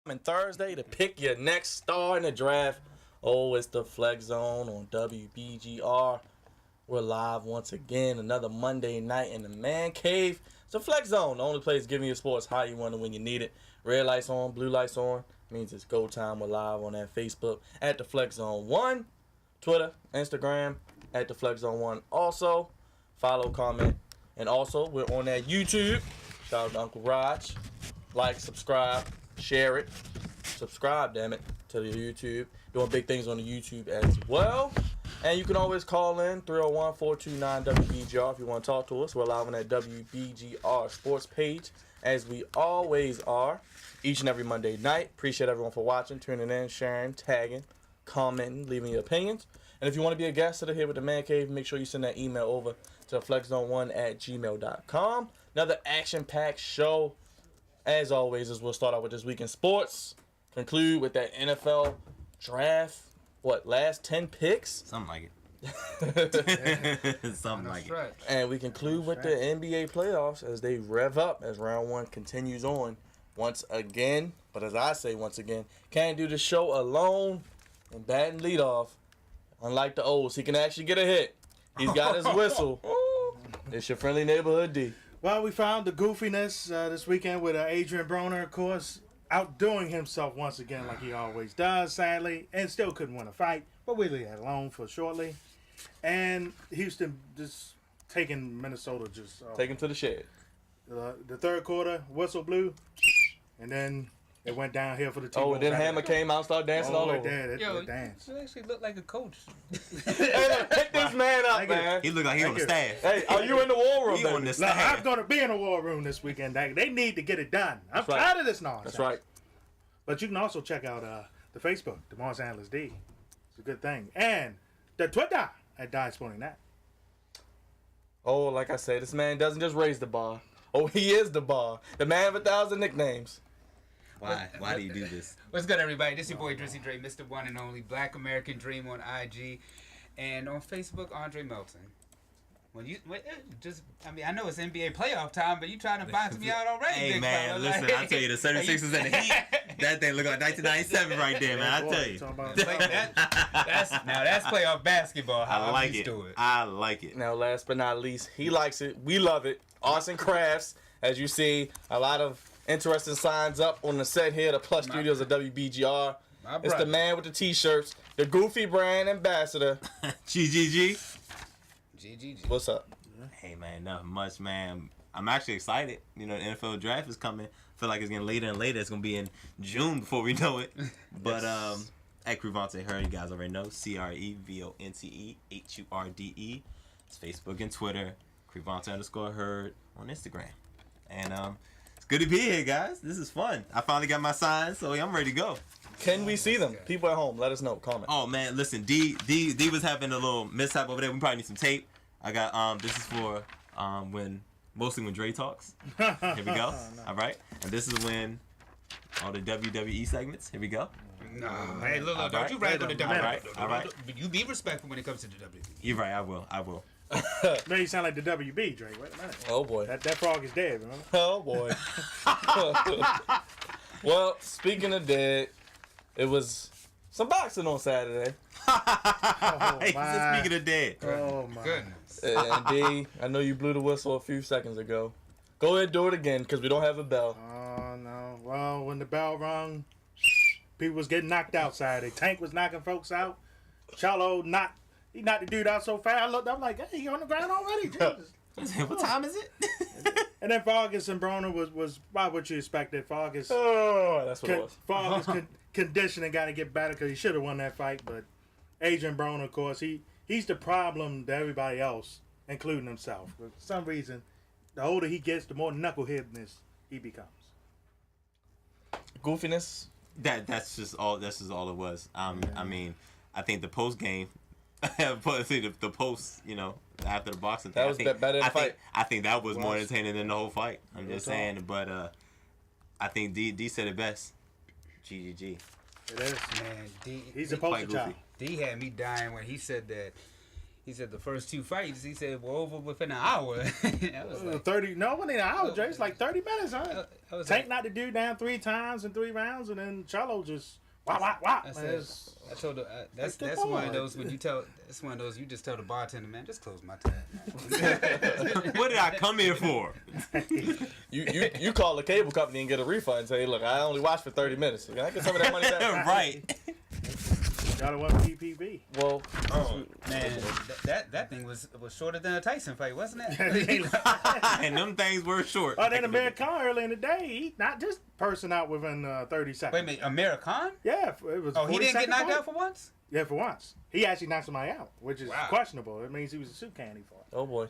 And Thursday to pick your next star in the draft. Oh, it's the Flex Zone on WBGR. We're live once again, another Monday night in the man cave. It's the Flex Zone, the only place giving you sports how you want it when you need it. Red lights on, blue lights on. Means it's go time. We're live on that Facebook at the Flex Zone 1, Twitter, Instagram at the Flex Zone 1. Also, follow, comment, and also we're on that YouTube. Shout out to Uncle Raj. Like, subscribe, share it. Subscribe, damn it, to the YouTube. Doing big things on the YouTube as well. And you can always call in 301-429-WBGR if you want to talk to us. We're live on that WBGR sports page, as we always are, each and every Monday night. Appreciate everyone for watching, tuning in, sharing, tagging, commenting, leaving your opinions. And if you want to be a guest that are here with the Man Cave, make sure you send that email over to flexzone1@gmail.com. Another action-packed show, as always, as we'll start out with this week in sports. Conclude with that NFL draft. Last 10 picks? Something like it. Something like it. And we conclude with the NBA playoffs as they rev up as round one continues on once again. But as I say once again, can't do the show alone and batting leadoff. Unlike the O's, he can actually get a hit. He's got his whistle. It's your friendly neighborhood D. Well, we found the goofiness this weekend with Adrian Broner, of course, outdoing himself once again like he always does, sadly, and still couldn't win a fight, but we leave that alone for shortly. And Houston just taking Minnesota just... Take him to the shed. The third quarter, whistle blew, and then it went downhill for the team. Oh, and then Hammer came out and started dancing all over. Yo, dance. You actually look like a coach. Hey, pick this man up, man. He look like he on the staff. Hey, are you in the war room, He baby? on the Look, staff. I'm going to be in the war room this weekend. They need to get it done. I'm That's right. tired of this nonsense. That's right. But you can also check out the Facebook, the Mars Analyst D. It's a good thing. And the Twitter at Die Sporting That. Oh, like I said, this man doesn't just raise the bar. Oh, he is the bar. The man of 1,000 nicknames. Why? Why do you do this? What's good, everybody? This is your boy Drizzy Dre, Mr. One and Only Black American Dream on IG, and on Facebook, Andre Melton. I know it's NBA playoff time, but you trying to box me out already, Hey, big man, fella. listen, I tell you, the 76ers and the Heat, that thing look like 1997 right there, man. I tell you. That's playoff basketball. How I like I'm used it. to it. I like it. Now, last but not least, he likes it. We love it. Arts and Crafts. As you see, a lot of interesting signs up on the set here, the Plus Studios of WBGR. It's the man with the T-shirts, the Goofy brand ambassador. GGG. GGG. What's up? Hey, man, nothing much, man. I'm actually excited. You know, the NFL draft is coming. feel like it's getting later and later. It's going to be in June before we know it. But at Crevonte Hurd, you guys already know. CREVONTEHURDE. It's Facebook and Twitter. Crevonte_Hurd on Instagram. And it's good to be here, guys. This is fun. I finally got my signs, so I'm ready to go. Can we see them? People at home, let us know. Comment. Oh man, listen, D was having a little mishap over there. We probably need some tape. I got this is for when Dre talks. Here we go. All right, and this is when all the WWE segments. Here we go. No, hey, look, All don't right. you rag on the WWE. All right. But you be respectful when it comes to the WWE. You're right. I will. Man, you sound like the WB, Dre. Wait a minute. Oh boy. That frog is dead, remember? Oh boy. Well, speaking of dead, it was some boxing on Saturday. Oh, Speaking of dead. Oh my Goodness. And D, I know you blew the whistle a few seconds ago. Go ahead, do it again, because we don't have a bell. Oh no. Well, when the bell rung, people was getting knocked out Saturday. Tank was knocking folks out. Charlo knocked the dude out so fast. I looked up like, hey, he on the ground already. Jesus. What time is it? And then Vargas and Broner was about what you expected. Vargas, Oh, that's what it was. Vargas conditioning got to get better because he should have won that fight. But Adrian Broner, of course, he's the problem to everybody else, including himself. For some reason, the older he gets, the more knuckleheadness he becomes. Goofiness. That's just all it was. I mean, I think the post game, the post, after the boxing thing, That was better than the fight. I think that was more entertaining than the whole fight. I'm just saying, but I think D said it best. GGG. It is. Man, D, He's a poster child. D had me dying when he said that He said the first 2 fights, he said, were over within an hour. I was like, 30. No, it wasn't an hour, Jay. It's like 30 minutes, huh? I was Tank like, knocked the dude down 3 times in 3 rounds, and then Charlo just wow. I said, I told her, that's one of those when you tell, it's one of those you just tell the bartender, man, just close my tab. What did I come here for? You call the cable company and get a refund and say, look, I only watched for 30 minutes. Can I get some of that money back? Right. Y'all want PPV. Well, Man, that thing was shorter than a Tyson fight, wasn't it? And them things were short. Oh, then American early in the day, he knocked this person out within 30 seconds. Wait a minute, American? Yeah, it was. Oh, he didn't get knocked out for once? Yeah, for once. He actually knocked somebody out, which is Wow. questionable. It means he was a soup candy for it. oh boy.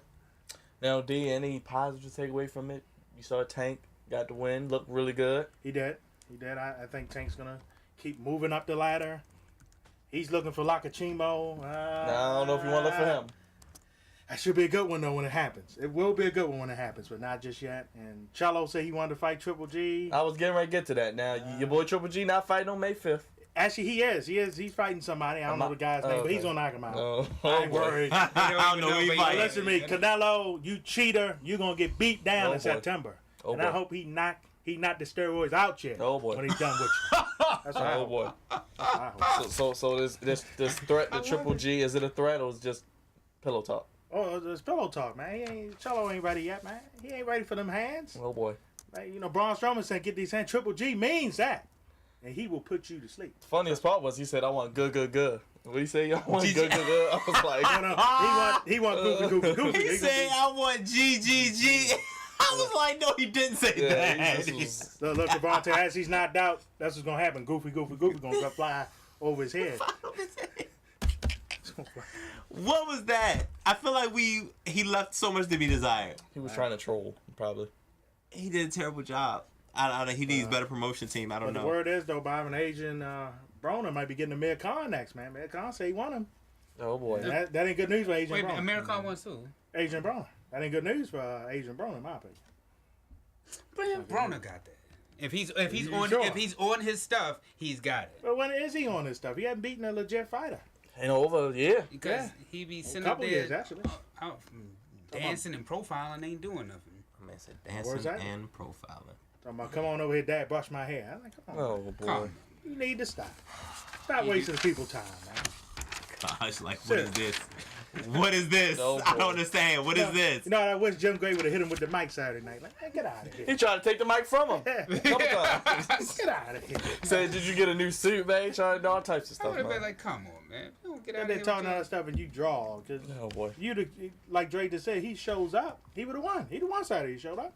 Now, D, any positive to take away from it? You saw Tank got the win, looked really good. He did. I think Tank's gonna keep moving up the ladder. He's looking for Lakachimo. Now, I don't know if you want to look for him. That should be a good one though when it happens. It will be a good one when it happens, but not just yet. And Charlo said he wanted to fight Triple G. I was getting ready to get to that. Now, your boy Triple G not fighting on May 5th. Actually, he is. He's fighting somebody. I don't know the guy's name, but he's gonna knock him out. Oh, I ain't boy. worried. I don't know who he But fighting. Listen to me, Canelo, you cheater. You're gonna get beat down Oh, in boy. September. Oh, and I boy. hope he knocked the steroids out yet. Oh, boy. When he's done with you. That's what I Oh hope. boy. I hope. So this threat to Triple G, is it a threat or is it just pillow talk? Oh, it's pillow talk, man. Charlo ain't ready yet, man. He ain't ready for them hands. Oh boy. Man, you know, Braun Strowman said, "Get these hands." Triple G means that, and he will put you to sleep. The funniest part was he said, "I want good." What do you say? I want good. I was like, No, he want goofy. He said, I want GGG. I was like, no, he didn't say that. this was- Look, Crevonte, as he's knocked out, that's what's gonna happen. Goofy gonna fly over his head. What was that? I feel like he left so much to be desired. he was trying to troll, probably. He did a terrible job. I don't know. He needs better promotion team. I don't But the know. word is though, Byron, Adrian Broner might be getting Amir Khan next, man. Amir Khan say he want him. Oh boy. And that ain't good news for Wait, Adrian Broner. American won too. Adrian Broner. That ain't good news for Adrian Broner, in my opinion. But Broner got that. If he's You on sure? if he's on his stuff, he's got it. But when is he on this stuff? He hasn't beaten a legit fighter. Ain't over, yeah. Because Yeah. he be A sitting up couple years, there actually. out, dancing and profiling, ain't doing nothing. My man said Where's dancing that? and profiling. Talking about, come on over here, Dad, brush my hair. I'm like, come on. Oh boy. Come. You need to stop. Stop wasting people's time, man. Gosh, like, what is this? What is this? Oh, I boy. don't understand. What is this? You know, I wish Jim Gray would have hit him with the mic Saturday night. Like, man, get out of He here. tried to take the mic from him. A couple times. Get out of here. Said, "Did you get a new suit, man?" Trying to do all types of I stuff. would have been Man. like, come on, man. You don't get out And of they're here. talking with all your- that stuff and you draw. Cause Oh boy. like Dre just said, he shows up. He would have won. He'd have won Saturday. He showed up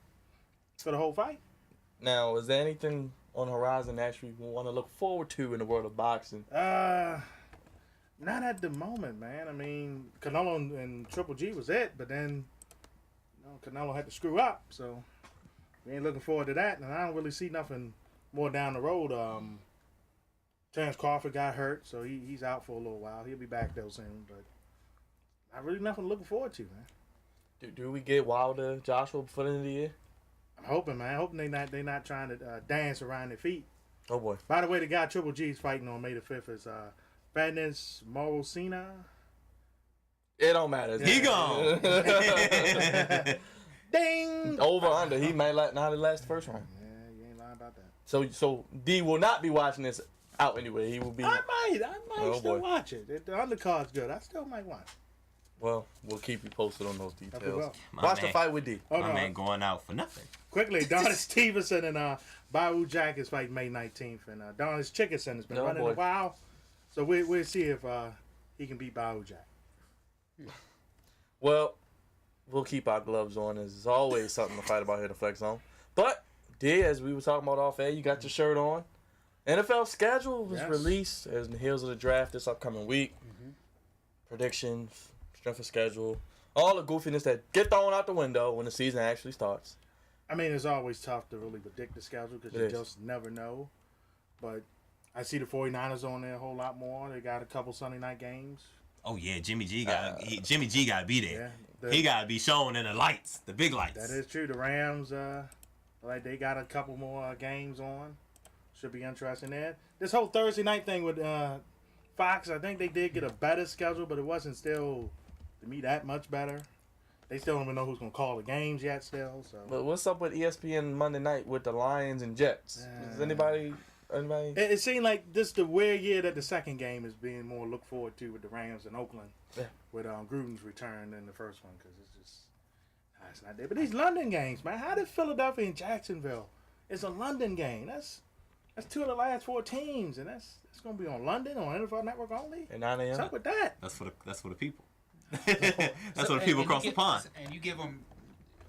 for the whole fight. Now, is there anything on the horizon that you want to look forward to in the world of boxing? Not at the moment, man. I mean, Canelo and Triple G was it, but then Canelo had to screw up, so we ain't looking forward to that. And I don't really see nothing more down the road. Terrence Crawford got hurt, so he's out for a little while. He'll be back though soon, but not really nothing to look forward to, man. Do we get Wilder, Joshua before the end of the year? I'm hoping, man. Hoping they not trying to dance around their feet. Oh boy. By the way, the guy Triple G's fighting on May the 5th is Fatness Morosina. It don't matter. He gone. Ding! Over under. He might not last the first round. Yeah, you ain't lying about that. So D will not be watching this out anyway. He will be. I might Oh, still boy. watch it. The undercard's good. I still might watch. Well, we'll keep you posted on those That's details. well. My Watch the man. fight with D. Oh, My no. man going out for nothing. Quickly, Donis Stevenson and Baru Jack is fighting May 19th, and Donis Chickerson has been Oh, running boy. a while, so we'll see if he can beat Baru Jack. Well, we'll keep our gloves on. There's always something to fight about here at the Flex Zone. But D, as we were talking about off air, you got your shirt on. NFL schedule was Yes. released as in the heels of the draft this upcoming week. Predictions, strength of schedule, all the goofiness that get thrown out the window when the season actually starts. I mean, it's always tough to really predict the schedule because It you is. just never know. But I see the 49ers on there a whole lot more. They got a couple Sunday night games. Oh yeah, Jimmy G got to be there. Yeah, He got to be shown in the lights, the big lights. that is true. The Rams, like they got a couple more games on. Should be interesting there. This whole Thursday night thing with Fox, I think they did get a better schedule, but it wasn't still to me that much better. They still don't even know who's gonna call the games yet. Still, so. But what's up with ESPN Monday night with the Lions and Jets? Does anybody? It seemed like this the weird year that the second game is being more looked forward to with the Rams and Oakland. Yeah. With Gruden's return in the first one because it's just it's not there. But these London games, man, how did Philadelphia and Jacksonville? It's a London game. That's 2 of the last 4 teams, and that's gonna be on London on NFL Network only. At 9 a.m. What's up with that? That's for the people. That's for the people across the pond. And you give them,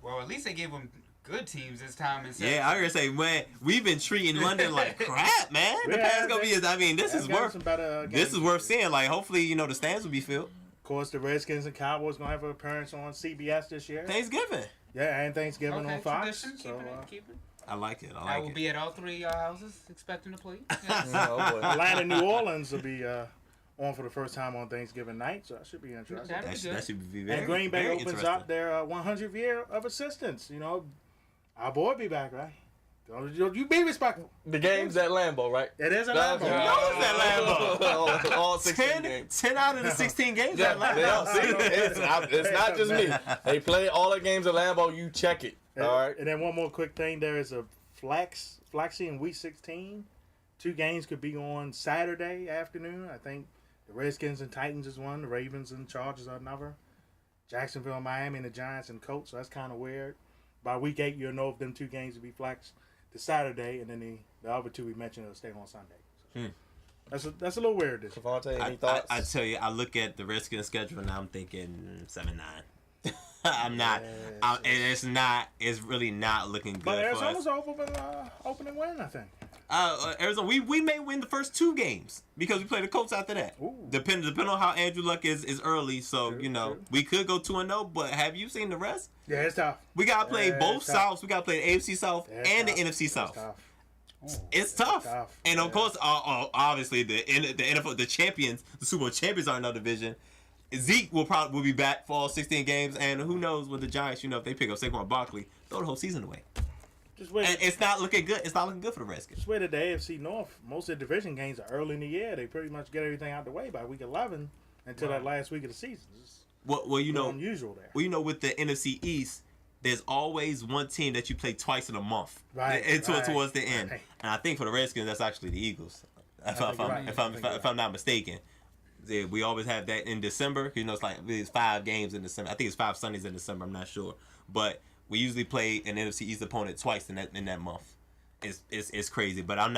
well, at least they gave them good teams this time. Yeah, I was gonna say, man, we've been treating London like crap, man. The past couple years, I mean, this is worth seeing. Like, hopefully, the stands will be filled. Of course, the Redskins and Cowboys gonna have an appearance on CBS this year. Thanksgiving. Yeah, and Thanksgiving on Fox. Tradition, keep it. I like it. I will be at all 3 houses expecting to play. Atlanta, New Orleans will be on for the first time on Thanksgiving night, so that should be interesting. That should be very. And Green Bay very opens up their 100th year of assistance. Our boy be back, right? You be respectful. The game's at Lambeau, right? It is at Lambeau. You know it's at Lambeau. All 16 games. 10 out of the 16 games at Yeah, Lambeau. it's not just me. They play all the games at Lambeau. You check it. All right. And then one more quick thing. There is a Flexi in Week 16. 2 games could be on Saturday afternoon. I think the Redskins and Titans is one. The Ravens and Chargers are another. Jacksonville, Miami, and the Giants and Colts. So that's kind of weird. By Week 8, you'll know if them 2 games will be flexed to Saturday, and then the other 2 we mentioned will stay on Sunday. So that's a little weird. Crevonte, any thoughts? I tell you, I look at the Redskins schedule and I'm thinking 7-9. I'm not. It's really not looking good. But for Arizona's us. opening win, I think. Arizona, we may win the first 2 games because we play the Colts after that. Depending on how Andrew Luck is early, so true. We could go 2-0. But have you seen the rest? Yeah, it's tough. We gotta play both Souths. We gotta play the AFC South and the NFC South. It's tough. And of course, obviously the NFL, the champions, the Super Bowl champions are in another division. Zeke will be back for all 16 games, and who knows with the Giants? If they pick up Saquon Barclay, throw the whole season away. And it's not looking good. It's not looking good for the Redskins. Just wait at the AFC North. Most of the division games are early in the year. They pretty much get everything out the way by week 11 until that last week of the season. Well, unusual there. Well, with the NFC East, there's always one team that you play twice in a month, towards the end. Right. And I think for the Redskins, that's actually the Eagles, if I'm not mistaken. We always have that in December. It's 5 games in December. I think it's 5 Sundays in December. I'm not sure, but we usually play an NFC East opponent twice in that month. It's crazy, but I don't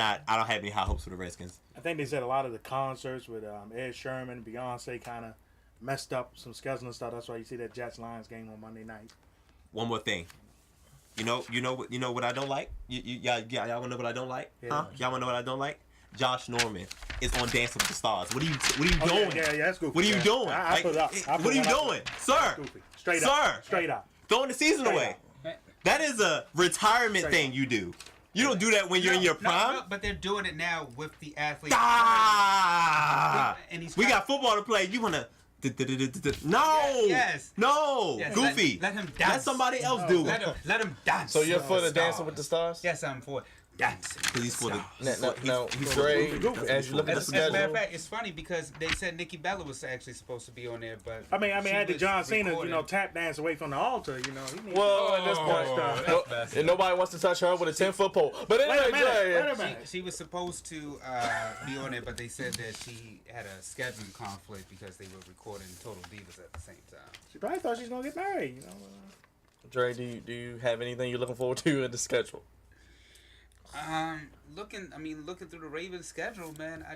have any high hopes for the Redskins. I think they said a lot of the concerts with Ed Sheeran, Beyonce kind of messed up some scheduling stuff. That's why you see that Jets Lions game on Monday night. One more thing. You know what I don't like? Y'all wanna know what I don't like? Yeah. Huh? Y'all wanna know what I don't like? Josh Norman is on Dancing with the Stars. What are you doing? Yeah, that's goofy. What are you doing? I put it up. What are you doing, sir? Straight up. Throwing the season away. That is a retirement thing you do. You don't do that when you're in your prime. No, but they're doing it now with the athletes. We got football to play. You wanna? No. Yes. No. Yes. Goofy. Let him dance. Let somebody else do it. Let him dance. So you're for the Dancing with the Stars? Yes, I'm for dancing. Because he's for the. He's great. As you look at the As a matter schedule. of fact, it's funny because they said Nikki Bella was actually supposed to be on there, but I had the John Cena, tap dance away from the altar, Well, at this point, and nobody wants to touch her with a 10-foot pole. But anyway, wait a minute. She was supposed to be on there, but they said that she had a scheduling conflict because they were recording Total Divas at the same time. She probably thought she was gonna get married, Dre, do you have anything you're looking forward to in the schedule? Looking through the Ravens schedule, man, I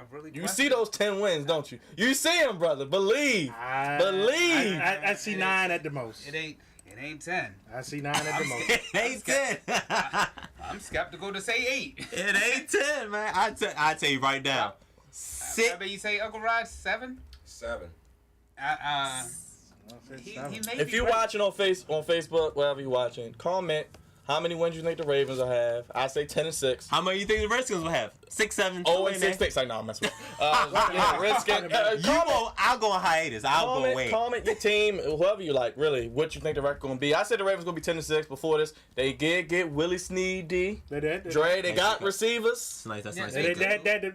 really. You see those 10 wins, don't you? You see them, brother. Believe. Believe. I see 9 at the most. It ain't 10. I see 9 at the most. It ain't 10. I'm skeptical to say 8. It ain't 10, man. I tell you right now. I bet you say Uncle Rod 7. 7. He may if you're watching on Facebook, wherever you're watching, comment How many wins you think the Ravens will have? I say 10-6. How many you think the Redskins will have? 6, 7. 0-6. Like, no, I'm messing with you. Yeah, Redskins. I'll go on hiatus. I'll go away. Comment your team, whoever you like. Really, what you think the record gonna be? I said the Ravens gonna be 10-6. Before this, they did get Willie Snead, D. They did. Dre, they got receivers. That's nice. That's Yeah, nice.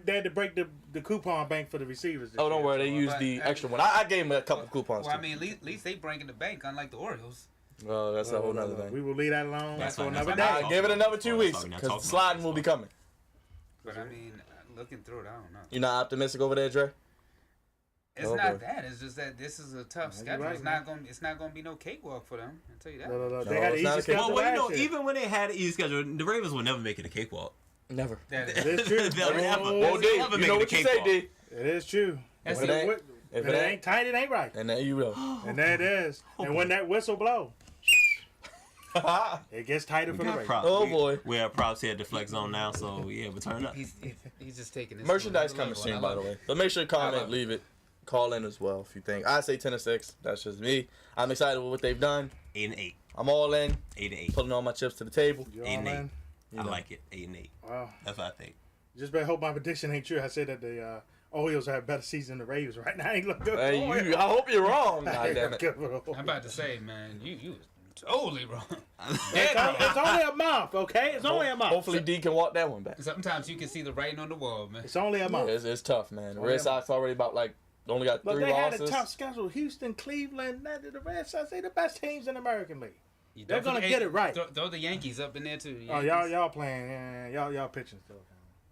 They had to break the coupon bank for the receivers. Oh, don't worry, they used But, the extra one. I gave them a couple coupons. Well, I too. mean, at least they breaking the bank, unlike the Orioles. Well, that's a whole nother We thing. will leave that alone That's for fine, another that's day. fine. Give it another 2 weeks Talking because about sliding will be coming. But I mean, looking through it, I don't know. You not optimistic over there, Dre? It's Oh, not boy. that. It's just that this is a tough Yeah, schedule. you're It's right, not gonna be no cakewalk for them. I'll tell you that. No. They No, had it's an not easy a schedule Well, you know, last year. even when they had an easy schedule, the Ravens will never make it a cakewalk. Never. That is- It's true. They'll never. Well, D, never you make know it a what you say, cakewalk. D. It is true. That's If the- it ain't, If it ain't tight, it ain't right. and there you will. And there it is. And when that whistle blow, it gets tighter for the race. Oh, boy. We have props here at the Flex Zone now, so yeah, we'll turn up. he's just taking this. Merchandise to another coming level, soon, and I by the love way. But make sure you I love comment, it. leave it, call in as well if you think. I say 10-6. That's just me. I'm excited with what they've done. 8-8. I'm all in, 8-8. putting all my chips to the table. You all 8-8. in? You I know. like it. 8-8. Wow. That's what I think. Just better hope my prediction ain't true. I said that the Orioles have a better season than the Ravens right now. Ain't look good. Hey, for you, I hope you're wrong. God Ain't damn look it. good for the I'm Orioles. about to say, man, you was totally wrong. It's only a month, okay? It's only a month. Hopefully, D can walk that one back. Sometimes you can see the writing on the wall, man. It's only a month. It's tough, man. The Oh, Red yeah. Sox already about only got Look, 3 they had losses. a tough schedule. Houston, Cleveland, the Red Sox. They the best teams in the American League. You They're don't gonna forget- get it right. Throw the Yankees up in there too. Oh, Yankees. y'all playing. Yeah, y'all pitching still.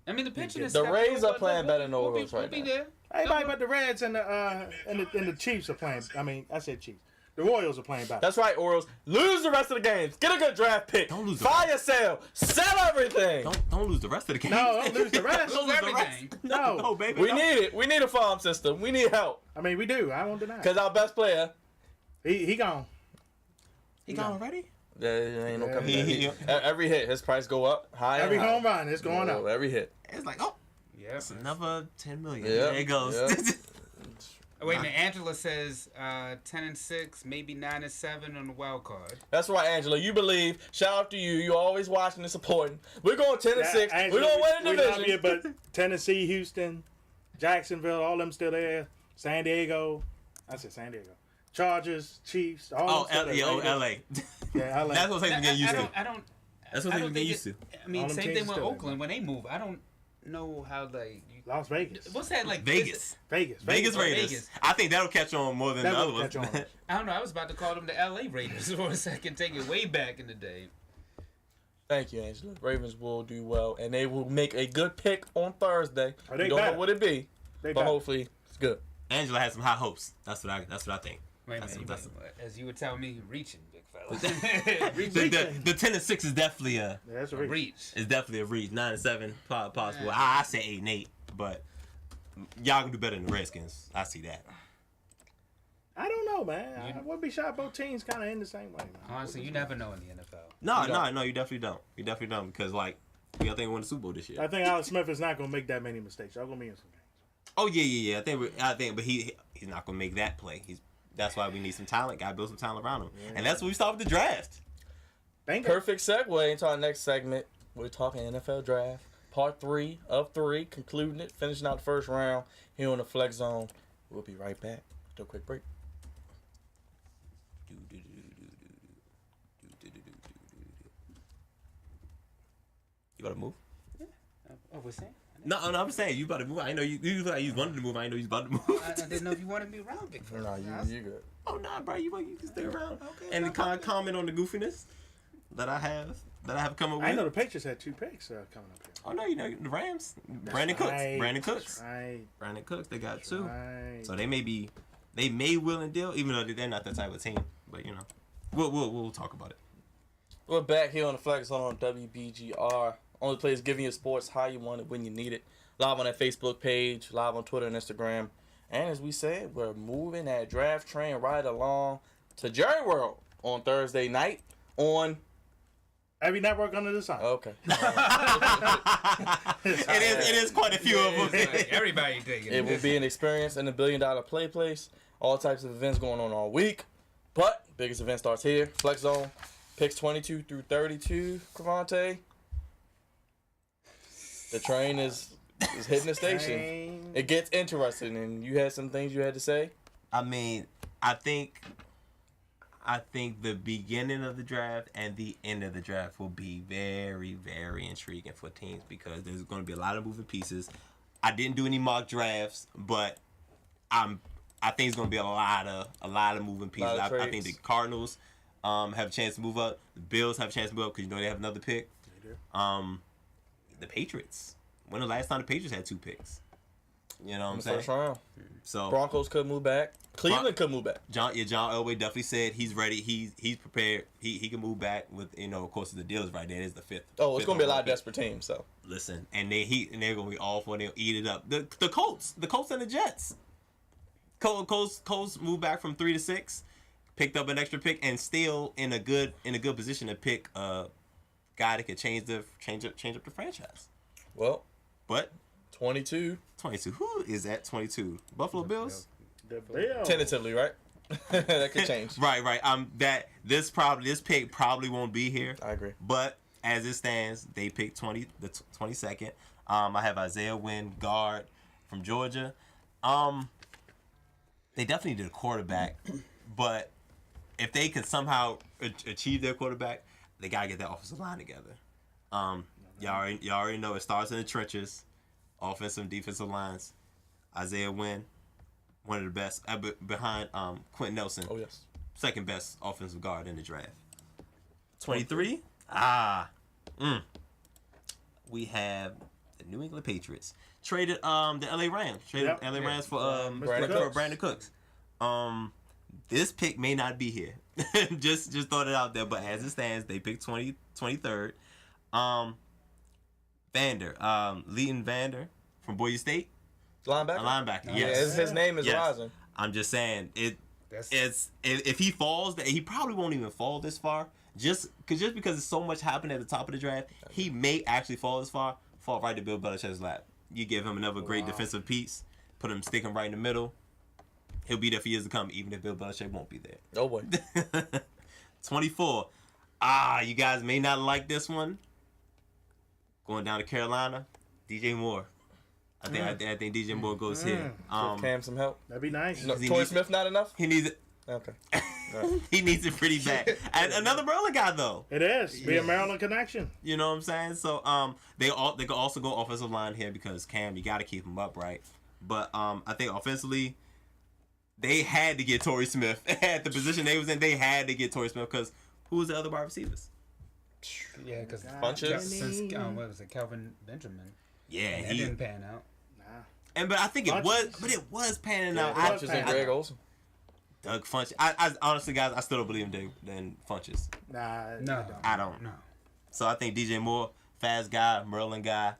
I mean, the pitching is. The Rays are playing better than the we'll be- Orioles right we'll be now. there. Everybody but the Reds and the Chiefs are playing. I mean, I said Chiefs. The Royals are playing better. That's right, Orioles. Lose the rest of the games. Get a good draft pick. Don't lose the Fire sale. Sell everything. Don't lose the rest of the game. No, don't lose the rest. Don't lose the rest. Everything. No. No, baby. We no. need it. We need a farm system. We need help. I mean, we do. I won't deny. Because our best player, He gone. He gone already? there ain't no coming He- back. Every hit, his price go up. High Every and high. home run is going up. Every hit. It's like, oh, Yeah. it's another 10 million. Yeah, There it goes. yeah. Oh, wait a minute. Angela says 10-6, maybe 9-7 on the wild card. That's right, Angela. You believe. Shout out to you. You always watching and supporting. We're going 10-6. Angela, We're going to win the we love division. you, but Tennessee, Houston, Jacksonville, all them still there. San Diego. I said San Diego. Chargers, Chiefs, all Oh, them still there. LA. Yeah, LA. That's what they're getting used to. I don't. That's what I they're don't getting think used to. I All mean, them same teams thing with still there, Oakland when they move. I don't know how Las Vegas. what's that like? Vegas. Vegas Raiders. Vegas. I think that'll catch on more than That the other will ones. catch on. I don't know. I was about to call them the LA Raiders for a second, take it way back in the day. Thank you, Angela. Ravens will do well, and they will make a good pick on Thursday. Are they We don't better? know what it be, They but better. hopefully it's good. Angela has some high hopes. That's what I think. Wait a That's- minute, that's- as you would tell me, reaching, big fella. The 10-6 is definitely a Yeah, that's a reach. Reach. It's definitely a reach. 9-7 possible. I say 8-8, but y'all can do better than the Redskins. I see that. I don't know, man. I wouldn't be shocked. Both teams kind of in the same way, man. Honestly, you never know in the NFL. No, you definitely don't. You definitely don't because like I think we won the Super Bowl this year. I think Alex Smith is not going to make that many mistakes. Y'all going to be in some games. Oh yeah. I think, but he's not gonna make that play. That's why we need some talent. Got to build some talent around him, and that's what we start with the draft. Bingo. Perfect segue into our next segment. We're talking NFL draft, part 3 of 3, concluding it, finishing out the first round here on the Flex Zone. We'll be right back after a quick break. You gotta move. Oh, we're saying? No, I'm saying you about to move. I know you wanted to move. I know you about to move. I didn't know if you wanted me around, big fella. No, you good. Oh nah, bro, you can stay around. Okay, And no kind of comment on the goofiness that I have come up with. I know the Patriots had 2 picks coming up here. Oh no, you know the Rams, Brandon Cooks, Right. Brandon Cooks, Right. Brandon Cooks. They got 2, Right. so they may will and deal, even though they're not that type of team. But you know, we'll talk about it. We're back here on the Flex Zone on WBGR. Only place giving you sports how you want it, when you need it. Live on that Facebook page, live on Twitter and Instagram. And as we said, we're moving that draft train right along to Jerry World on Thursday night on... Every network under the sun. Okay. It is quite a few of them. It's like everybody taking It will be an experience in the $1 billion play place. All types of events going on all week. But biggest event starts here. Flex Zone. Picks 22 through 32, Crevonte. The train is hitting the station. It gets interesting, and you had some things you had to say. I mean, I think the beginning of the draft and the end of the draft will be very, very intriguing for teams because there's going to be a lot of moving pieces. I didn't do any mock drafts, but I think it's going to be a lot of moving pieces. I think the Cardinals have a chance to move up. The Bills have a chance to move up because they have another pick. They do. The Patriots. When the last time the Patriots had 2 picks? You know what I'm saying? First round. So Broncos could move back. Cleveland could move back. John Elway definitely said he's ready. He's prepared. He can move back with, of course, the deal is right there. It is the 5th. Oh, it's gonna be a lot of desperate teams. So listen, and they're gonna be all for it. They'll eat it up. The Colts and the Jets. Colts moved back from 3 to 6, picked up an extra pick, and still in a good position to pick a guy that could change up the franchise. Well, but 22. Who is at 22? Buffalo Bills. The Bills. Tentatively, right? That could change. Right. This pick probably won't be here. I agree. But as it stands, they picked the 22nd. I have Isaiah Wynn, guard from Georgia. They definitely did a quarterback, but if they could somehow achieve their quarterback, they gotta get that offensive line together. Y'all already know it starts in the trenches, offensive and defensive lines. Isaiah Wynn, one of the best, behind Quentin Nelson. Oh yes, second best offensive guard in the draft. 23. We have the New England Patriots traded the LA Rams. Rams for Brandon Cooks. This pick may not be here. just throw it out there. But as it stands, they picked 23rd. Leighton Vander from Boise State. Linebacker. A linebacker. Yeah, Yes. his name is Yes. rising. I'm just saying if he falls, he probably won't even fall this far. Just because there's so much happening at the top of the draft, he may actually fall this far. Fall right to Bill Belichick's lap. You give him another great defensive piece, stick him right in the middle. He'll be there for years to come, even if Bill Belichick won't be there. Oh boy. 24. You guys may not like this one. Going down to Carolina, DJ Moore. I think DJ Moore goes here. Give Cam some help. That'd be nice. No, Torrey Smith not enough? He needs it. Okay. He needs it pretty bad. And another Maryland guy though. It is. Be a Maryland connection. You know what I'm saying? So they could also go offensive line here because Cam, you got to keep him upright. But I think offensively, they had to get Torrey Smith at the position they was in. They had to get Torrey Smith because who was the other wide receivers? Yeah, because Bunches. what was it, Kelvin Benjamin? Yeah, That didn't pan out. but I think it was panning out. Funches and Greg Olsen. Doug Funches. I honestly, guys, I still don't believe in Funches. Nah, No, I don't. No. So I think DJ Moore, fast guy, Maryland guy,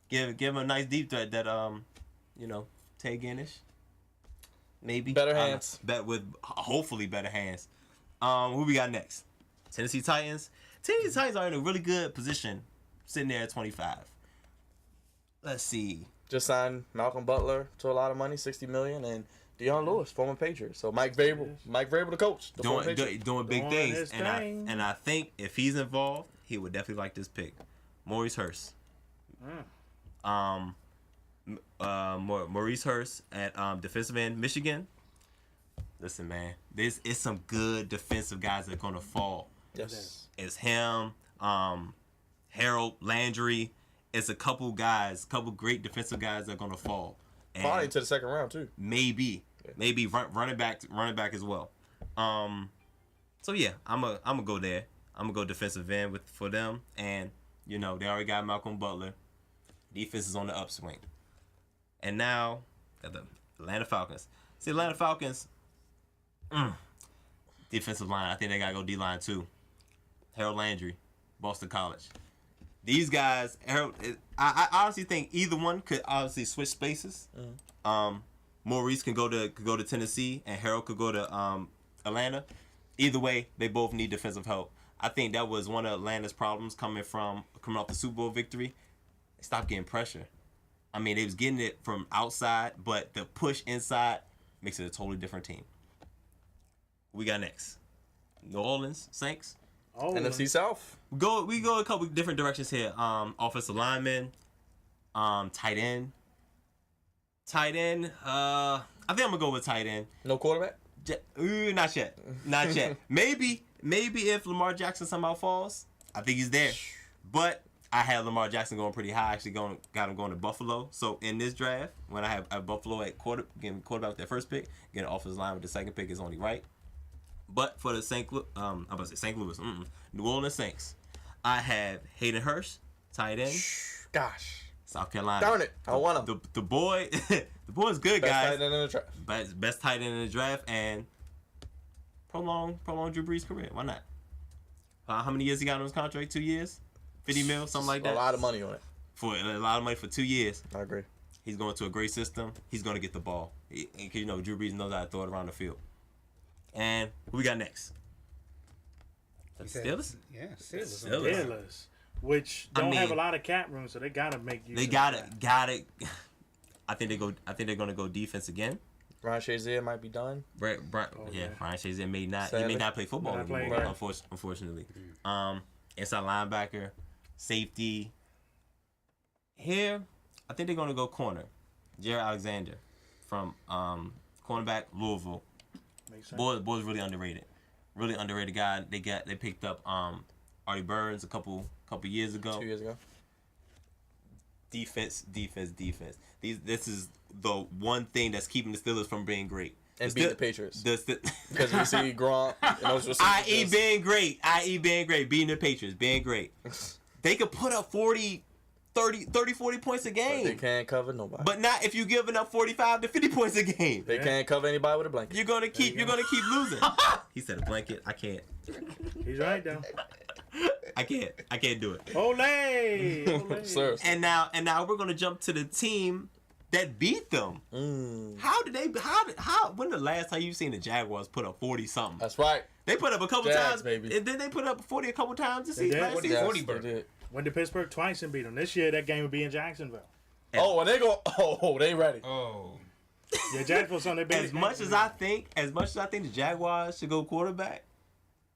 give him a nice deep threat that Tay Ginnish. Maybe Better hands. Bet with hopefully better hands. Who we got next? Tennessee Titans. Tennessee Titans are in a really good position, sitting there at 25. Let's see. Just signed Malcolm Butler to a lot of money, $60 million, and Deion Lewis, former Patriot. So Mike Vrabel, the coach, doing big Doing things, his and thing. I think if he's involved, he would definitely like this pick. Maurice Hurst. Maurice Hurst at defensive end, Michigan. Listen, man, this is some good defensive guys that are gonna fall. Yes. It's him, Harold Landry. It's a couple great defensive guys that are gonna fall. And Probably to the second round too. maybe running back as well. So yeah, I'm gonna go there. I'm gonna go defensive end for them, and they already got Malcolm Butler. Defense is on the upswing, and now got the Atlanta Falcons. See, Atlanta Falcons, defensive line. I think they gotta go D line too. Harold Landry, Boston College. These guys, I honestly think either one could obviously switch spaces. Maurice can go to Tennessee, and Harold could go to Atlanta. Either way, they both need defensive help. I think that was one of Atlanta's problems coming off the Super Bowl victory. They stopped getting pressure. I mean, they was getting it from outside, but the push inside makes it a totally different team. We got next. New Orleans Saints. Oh, NFC South. We go a couple different directions here. Offensive lineman, tight end. I think I'm gonna go with tight end. No quarterback. Not yet. Not yet. Maybe if Lamar Jackson somehow falls, I think he's there. But I had Lamar Jackson going pretty high. Actually, got him going to Buffalo. So in this draft, when I have Buffalo at getting quarterback with their first pick, getting offensive line with the second pick is only right. But for the New Orleans Saints, I have Hayden Hurst, tight end. Gosh. South Carolina. Darn it. I want him. The boy, the boy's good, Best guys. tight end in the draft. Best tight end in the draft, and prolong Drew Brees' career. Why not? How many years he got on his contract? 2 years, 50 mil, something like that. A lot of money on it. For a lot of money for 2 years. I agree. He's going to a great system. He's going to get the ball. Because Drew Brees knows how to throw it around the field. And who we got next? Steelers? Yeah, Steelers. Steelers, which don't have a lot of cap room, so they gotta make use. They of got that. it. I think they're going to go defense again. Ryan Shazier might be done. Ryan Shazier may not. Sadly. He may not play football May not play anymore. again. Unfortunately. Inside linebacker, safety. Here, I think they're going to go corner. Jared Alexander from cornerback Louisville. Makes sense. Boy's really underrated. Really underrated guy. They picked up Artie Burns a couple years ago. 2 years ago. Defense. This is the one thing that's keeping the Steelers from being great. And beat the Patriots. Because we I.e. see Gronk. being great. Beating the Patriots. Being great. They could put up 40 points a game. But they can't cover nobody. But not if you're giving up 45 to 50 points a game. They can't cover anybody with a blanket. You're gonna keep losing. He said a blanket. I can't. He's right though. I can't do it. Ole! Sir. And now we're gonna jump to the team that beat them. How when the last time you seen the Jaguars put up 40 something? That's right. They put up a couple Jags, times, baby. and then they put up 40 a couple times this They season. did. Last Yes, season. 40 They bird. did. Went to Pittsburgh twice and beat them. This year that game would be in Jacksonville. Oh, and they go. Oh, they ready. Oh. Yeah, Jacksonville's on their best. As much as I think the Jaguars should go quarterback,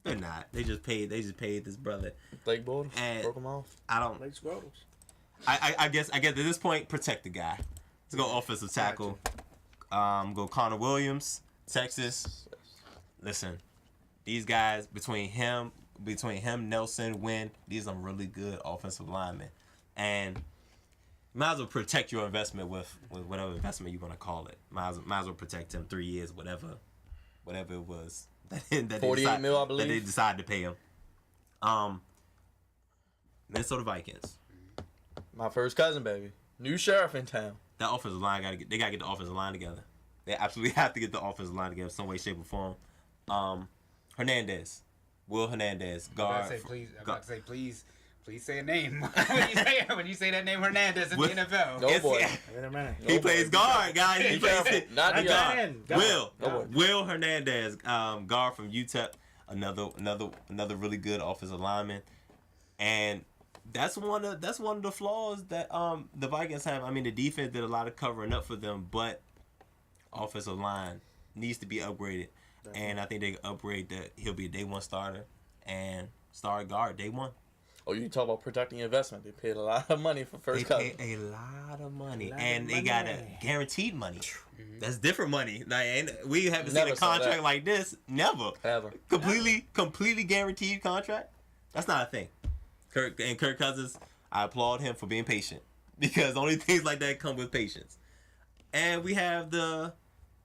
they're not. They just paid this brother. Blake Bortles And- broke him off. I don't. Lake Scrottles. I guess at this point, protect the guy. Let's go offensive tackle. Go Connor Williams, Texas. Listen, these guys between him, Nelson, Wynn, these are really good offensive linemen, and you might as well protect your investment with whatever investment you want to call it. Might as well protect him 3 years, whatever it was that 48 mil, I believe. that they decided to pay him. Minnesota Vikings. My first cousin, baby. New sheriff in town. That offensive line gotta get the offensive line together. They absolutely have to get the offensive line together some way, shape, or form. Will Hernandez, guard. I'm about to say, please say a name when you say that name Hernandez in the Will- NFL. No boy. Wait a minute. He plays guard, guys. He Be plays careful. Not the guard. guard. Will Hernandez, guard from UTEP, another really good offensive lineman, and that's one of the flaws that the Vikings have. I mean, the defense did a lot of covering up for them, but offensive line needs to be upgraded, and I think they upgrade that. He'll be a day one starter and star guard day one. Oh, you talk about protecting your investment. They paid a lot of money for first cousin. They pay a lot of money, and they got a guaranteed money. That's different money. Like, we haven't Never seen a saw contract that. like this. Never. Ever. Completely guaranteed contract. That's not a thing. Kirk Cousins, I applaud him for being patient, because only things like that come with patience. And we have the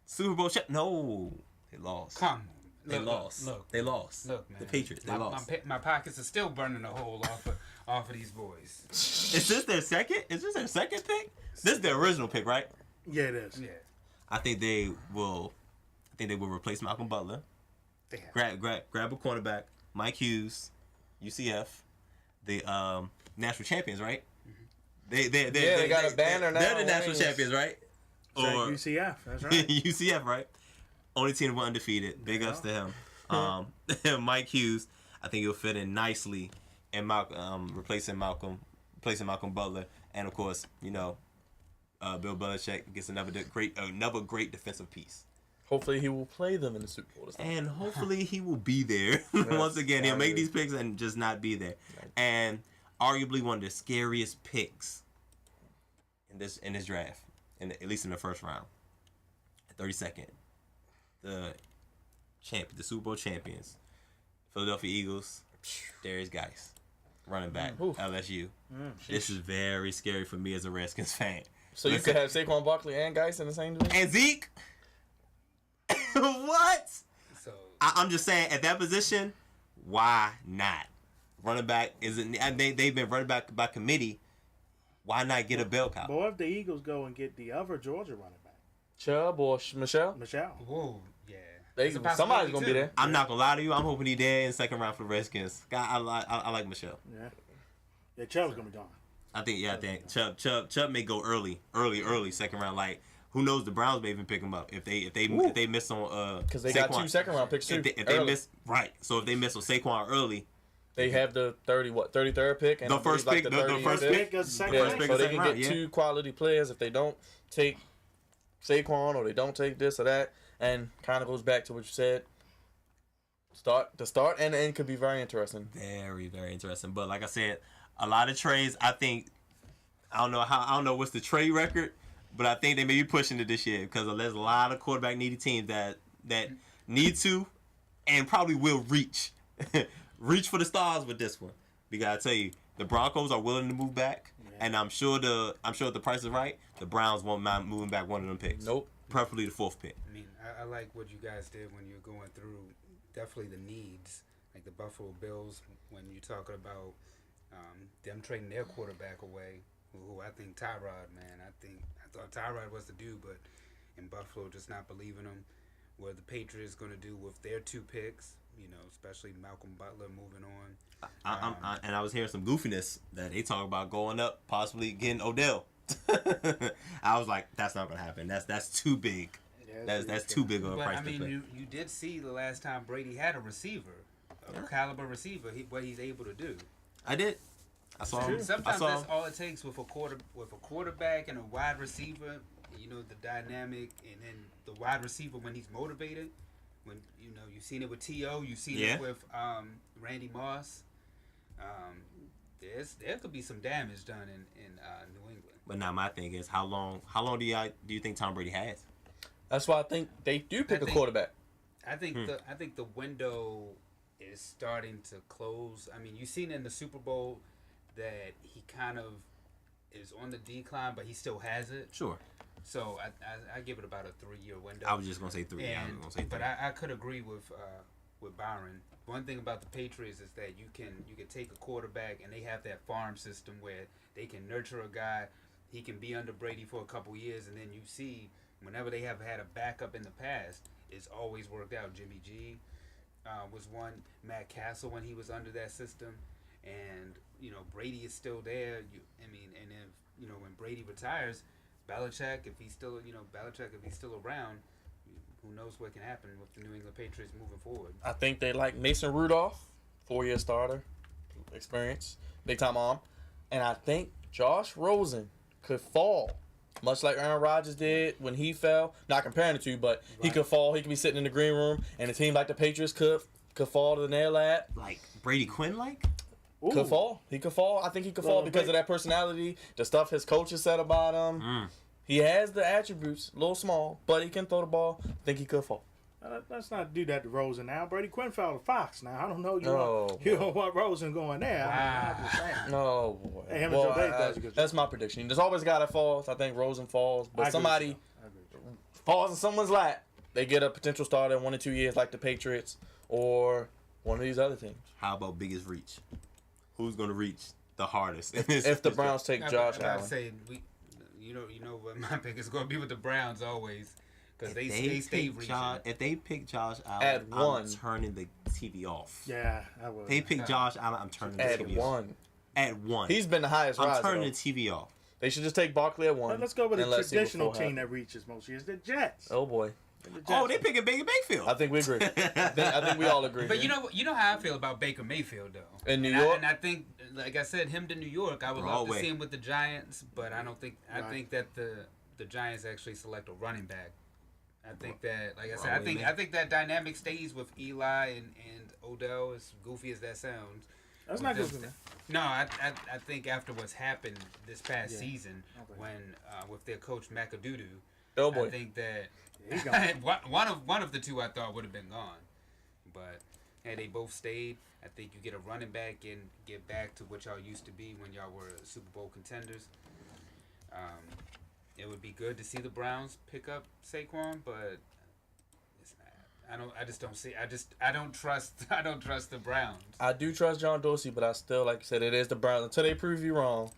Super Bowl champ. No, they lost. Come. They lost. They lost. Look, man. The Patriots. They lost. My pockets are still burning a hole off of these boys. Is this their second? Is this their second pick? This is their original pick, right? Yeah, it is. Yeah. I think they will replace Malcolm Butler. They have. Grab a cornerback. Mike Hughes, UCF, the national champions, right? They got a banner now. They're the on national wings. champions, right? So UCF, that's right. UCF, right? Only team that went undefeated. Big ups to him. Mike Hughes, I think he'll fit in nicely, and replacing Malcolm Butler, and of course, Bill Belichick gets another great defensive piece. Hopefully he will play them in the Super Bowl this time. And hopefully he will be there. Once again, he'll make these picks and just not be there. And arguably one of the scariest picks in this draft, at least in the first round. 32nd, the Super Bowl champions, Philadelphia Eagles, Darius Geis, running back, LSU. This is very scary for me as a Redskins fan. So you could have Saquon Barkley and Geis in the same division? And Zeke? What? So I'm just saying, at that position, why not? Running back isn't. They've been running back by committee. Why not get a bell cow? Boy, if the Eagles go and get the other Georgia running back, Chubb or Michelle? whoa, yeah. Somebody's gonna be there. I'm not gonna lie to you. I'm hoping he's there in the second round for the Redskins. I like Michelle. Yeah, Chubb's gonna be gone. I think Chubb may go early second round. Like, who knows? The Browns may even pick him up if they miss on because they got 2 second round picks too. If they miss so if they miss on Saquon early, they have the 33rd pick and the first pick, the first pick, so they can get 2 quality players if they don't take Saquon or they don't take this or that, and kind of goes back to what you said. The start and the end could be very interesting. Very, very interesting. But like I said, a lot of trades. I think I don't know what's the trade record, but I think they may be pushing it this year because there's a lot of quarterback needy teams that need to and probably will reach for the stars with this one. Because I tell you, the Broncos are willing to move back, and I'm sure if the price is right, the Browns won't mind moving back one of them picks. Nope. Preferably the 4th pick. I mean, I like what you guys did when you're going through definitely the needs, like the Buffalo Bills, when you're talking about them trading their quarterback away, who I think Tyrod, man, I thought Tyrod was the dude, but in Buffalo just not believing him. What the Patriots going to do with their 2 picks, especially Malcolm Butler moving on. And I was hearing some goofiness that they talk about going up, possibly getting Odell. I was like, that's not gonna happen. That's too big. That's too big of a price to pay. You did see the last time Brady had a receiver, a caliber receiver, what he's able to do. I did. I saw him. Sometimes that's all it takes with a quarterback and a wide receiver. The dynamic, and then the wide receiver when he's motivated. When you've seen it with T.O., you've seen it with Randy Moss. There could be some damage done in New England. But now my thing is, how long do you think Tom Brady has? That's why I think they do pick a quarterback. I think the window is starting to close. I mean, you've seen in the Super Bowl that he kind of is on the decline, but he still has it. Sure. So I give it about a 3-year window. I was just gonna say 3. I was gonna say 3. But I could agree with Byron. One thing about the Patriots is that you can take a quarterback and they have that farm system where they can nurture a guy. He can be under Brady for a couple years, and then you see whenever they have had a backup in the past, it's always worked out. Jimmy G was one. Matt Castle when he was under that system, and Brady is still there. And if when Brady retires, Belichick, if he's still around, who knows what can happen with the New England Patriots moving forward. I think they like Mason Rudolph, 4-year starter, experience, big time arm, and I think Josh Rosen could fall, much like Aaron Rodgers did when he fell. Not comparing the two, but he could fall. He could be sitting in the green room, and a team like the Patriots could fall to their lap. Like Brady Quinn, like. Ooh. Could fall. He could fall. I think he could fall because of that personality, the stuff his coaches said about him. He has the attributes, a little small, but he can throw the ball. I think he could fall. Let's not do that to Rosen now. Brady Quinn fell to Fox now. I don't know. You don't want Rosen going there. Wow. No, boy. Hey, him and Joe Davis does a good job. That's my prediction. There's always a guy that falls. I think Rosen falls. But somebody falls in someone's lap. They get a potential starter in 1 or 2 years like the Patriots or one of these other teams. How about biggest reach? Who's going to reach the hardest? If the Browns take Josh Allen. Say, you know what my pick is going to be with the Browns always. Because they stay reaching. If they pick Josh Allen, at 1, I'm turning the TV off. Yeah, I would. They pick Josh Allen, I'm turning the TV off. At 1. He's been the highest riser. I'm turning the TV off. They should just take Barclay at 1. Let's go with a traditional team that reaches most years, the Jets. Oh, boy. Oh, they picking Baker Mayfield. I think we agree. I think we all agree. But you know how I feel about Baker Mayfield though. In New York, and I think, like I said, him to New York, I would love to see him with the Giants, but I don't think. I think that the Giants actually select a running back. I think that, like I said, I think that dynamic stays with Eli and Odell, as goofy as that sounds. That's not goofy, man. No, I think after what's happened this past season, when with their coach McAdoo, Oh boy. I think that He's gone. one of the two I thought would have been gone, but hey, they both stayed. I think you get a running back and get back to what y'all used to be when y'all were Super Bowl contenders. It would be good to see the Browns pick up Saquon, but it's not. I don't trust the Browns. I do trust John Dorsey, but I still, like I said, it is the Browns until they prove you wrong.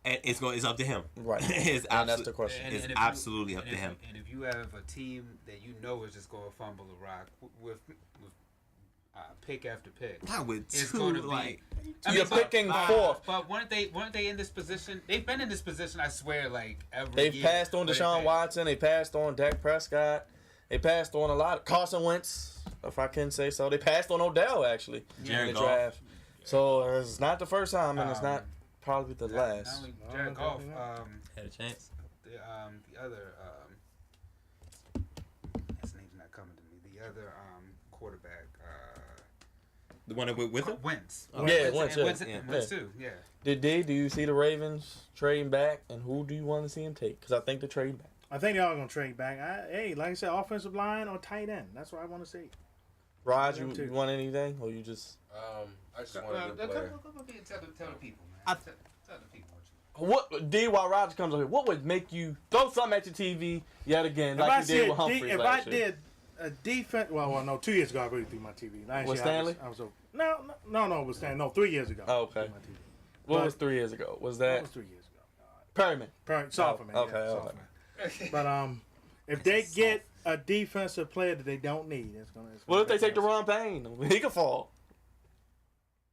And it's up to him. Right. And that's the question. It's absolutely up to him. And if you have a team that you know is just going to fumble the rock with pick after pick, Not with it's two, going to be. like... You're picking fourth. But weren't they in this position? They've been in this position, I swear, like every They've year. passed on Deshaun Watson. They passed on Dak Prescott. They passed on a lot of Carson Wentz, if I can say so. They passed on Odell, actually, in the draft. So it's not the first time, and it's not probably the last. Not only Jared Goff, Had a chance. the other, his name's not coming to me. The other quarterback, The one that went with him? Wentz. Oh. Yeah, Wentz Wentz too. Yeah. Do you see the Ravens trading back, and who do you want to see him take? Because I think they're trading back. I think they're all going to trade back. Like I said, offensive line or tight end. That's what I want to see. Raj, you want anything, or you just? I just want a good player. Tell the people, man. Tell the people What D while Rogers comes over here? What would make you throw something at your TV yet again, like you did with Humphries if last I year? did a defense, no, 2 years ago I really threw my TV. Last Was year Stanley? I was no, it was Stanley. No, 3 years ago. Oh, okay. I threw my TV. What was 3 years ago? Was that was 3 years ago? Perryman? Software man. Okay, Yeah, okay. software. But if they get a defensive player that they don't need, it's gonna. What if they take Deron Payne? He could fall.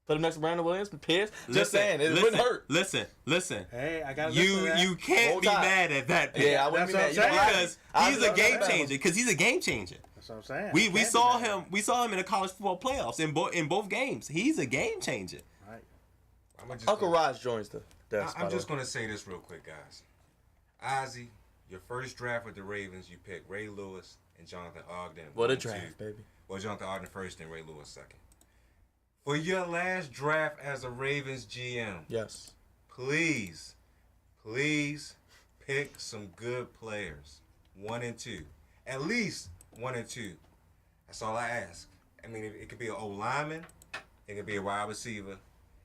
Put him next to Brandon Williams, Pierce. Just saying, it wouldn't hurt. Listen. Hey, I got You can't Roll be Tide. mad at that. Yeah, I wouldn't be That's mad. what I'm Because I he's was a game gonna say changer. Because he's a game changer. That's what I'm saying. We Can't be saw mad. him. We saw him in the college football playoffs in both games. He's a game changer. Right. Uncle Raj joins the desk. I'm just going to say this real quick, guys. Ozzy, your first draft with the Ravens, you picked Ray Lewis and Jonathan Ogden. What a 1 and 2. draft, baby. Well, Jonathan Ogden first and Ray Lewis second. For your last draft as a Ravens GM, Yes. please pick some good players. 1 and 2. At least 1 and 2. That's all I ask. I mean, it could be an old lineman. It could be a wide receiver.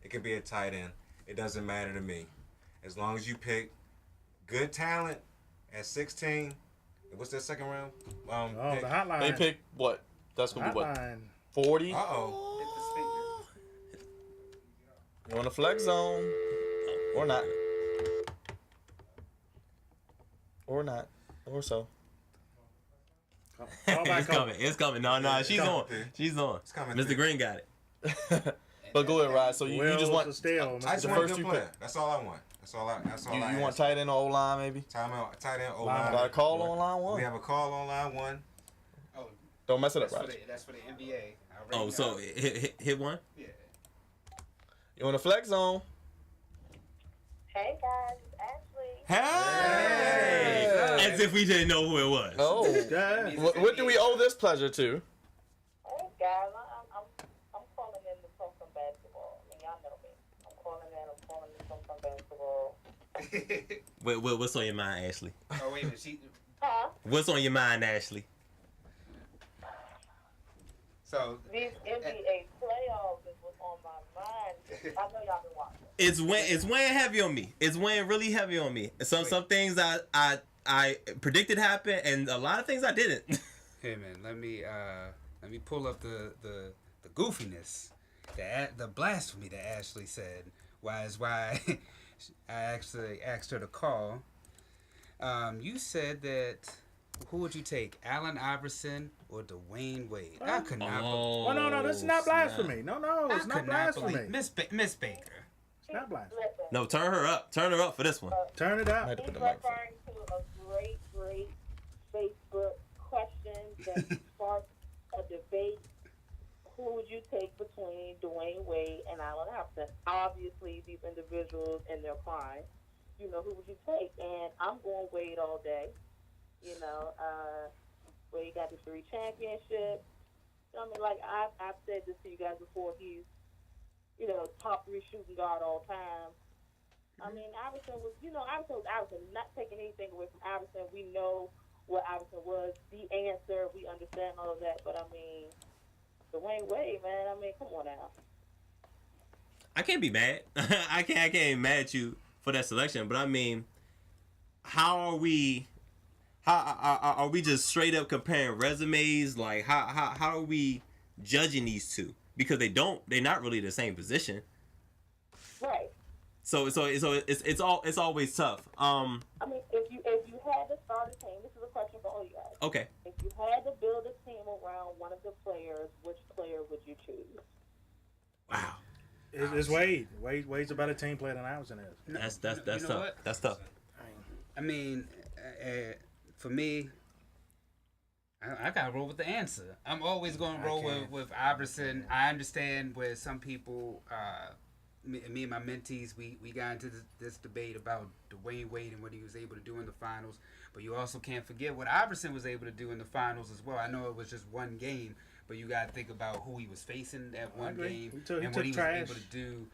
It could be a tight end. It doesn't matter to me. As long as you pick good talent at 16. What's that second round? The hotline. They pick what? That's going to be what? Hotline. 40? Uh-oh. You want a flex zone? Or not. Or not. Or so. It's coming. It's coming. No, she's coming, on. P. She's on. It's coming, Mr. P. Green got it. But go ahead, Raj. So you just want Steal, I just The want a first good two player. pick. That's all I want. That's all I you want ask. tight end or O-line maybe? Tight end, Line. Got a call on line one. We have a call on line 1. Oh, Don't mess it up, Raj. that's for the NBA. Oh, so hit one? Yeah. You want a flex zone? Hey guys, it's Ashley. Hey! Hey. As if we didn't know who it was. Oh. Good. What do we owe this pleasure to? Hey guys, I'm calling in to talk some basketball. I mean, y'all know me. I'm calling in to talk some basketball. What's on your mind, Ashley? Oh wait a minute, Huh? What's on your mind, Ashley? So These NBA playoffs is what's on my mind. I know y'all been watching. It's weighing heavy on me. It's weighing really heavy on me. Some things I predicted happen, and a lot of things I didn't. hey man, let me pull up the goofiness, the blasphemy that Ashley said. Why I actually asked her to call. You said that. Who would you take, Allen Iverson or Dwayne Wade? I could not. Oh, no, this is not blasphemy. No, it's not blasphemy. Miss Baker. It's not blasphemy. Listen, No, turn her up. Turn her up for this one. Turn it up. Had to he's put the microphone. referring to a great Facebook question that sparked a debate. Who would you take between Dwayne Wade and Allen Iverson? Obviously, these individuals in their prime. Who would you take? And I'm going Wade all day. Wade got the 3 championships. I mean, like I've said this to you guys before. He's, top 3 shooting guard all time. I mean, Iverson was Iverson. Not taking anything away from Iverson. We know what Iverson was, the answer. We understand all of that. But I mean, Dwayne Wade, man. I mean, come on now. I can't be mad. I can't be mad at you for that selection. But I mean, how are we? How are we just straight up comparing resumes? Like how are we judging these two? Because they're not really the same position. Right. So it's always tough. I mean, if you had to start a team, this is a question for all you guys. Okay. If you had to build a team around one of the players, which player would you choose? Wow. It's Wade. Wade's a better team player than Iverson is. That's You know tough. what? That's tough. I mean, for me, I gotta roll with the answer. I'm always gonna roll with Iverson. I understand where some people, me and my mentees, we got into this debate about Dwayne Wade and what he was able to do in the finals. But you also can't forget what Iverson was able to do in the finals as well. I know it was just one game, but you gotta think about who he was facing that one game and what he was able to do.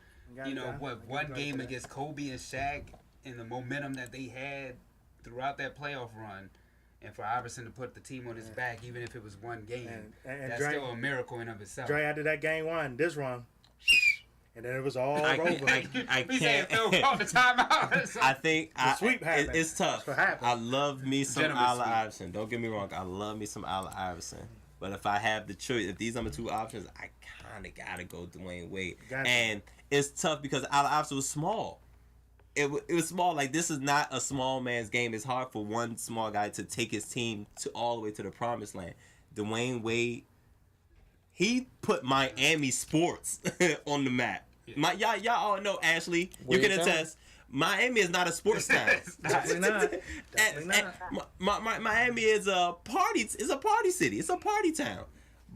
One game against Kobe and Shaq and the momentum that they had throughout that playoff run. And for Iverson to put the team on his back, even if it was one game, and that's still a miracle in of itself. Dre after that game 1, this run, and then it was all over. I We can't. saying Phil called the timeout. I think sweep happened. It's tough. That's what happened. I love me some Gentleman's Allen sweep. Iverson. Don't get me wrong. I love me some Allen Iverson. But if I have the choice, if these are my 2 options, I kind of gotta go Dwayne Wade. Gotcha. And it's tough because Allen Iverson was small. It was small. Like, this is not a small man's game. It's hard for one small guy to take his team to all the way to the promised land. Dwayne Wade, he put Miami sports on the map. Y'all all know, Ashley, you can attest. Miami is not a sports town. Definitely not. Definitely not. Miami is a party. It's a party city. It's a party town.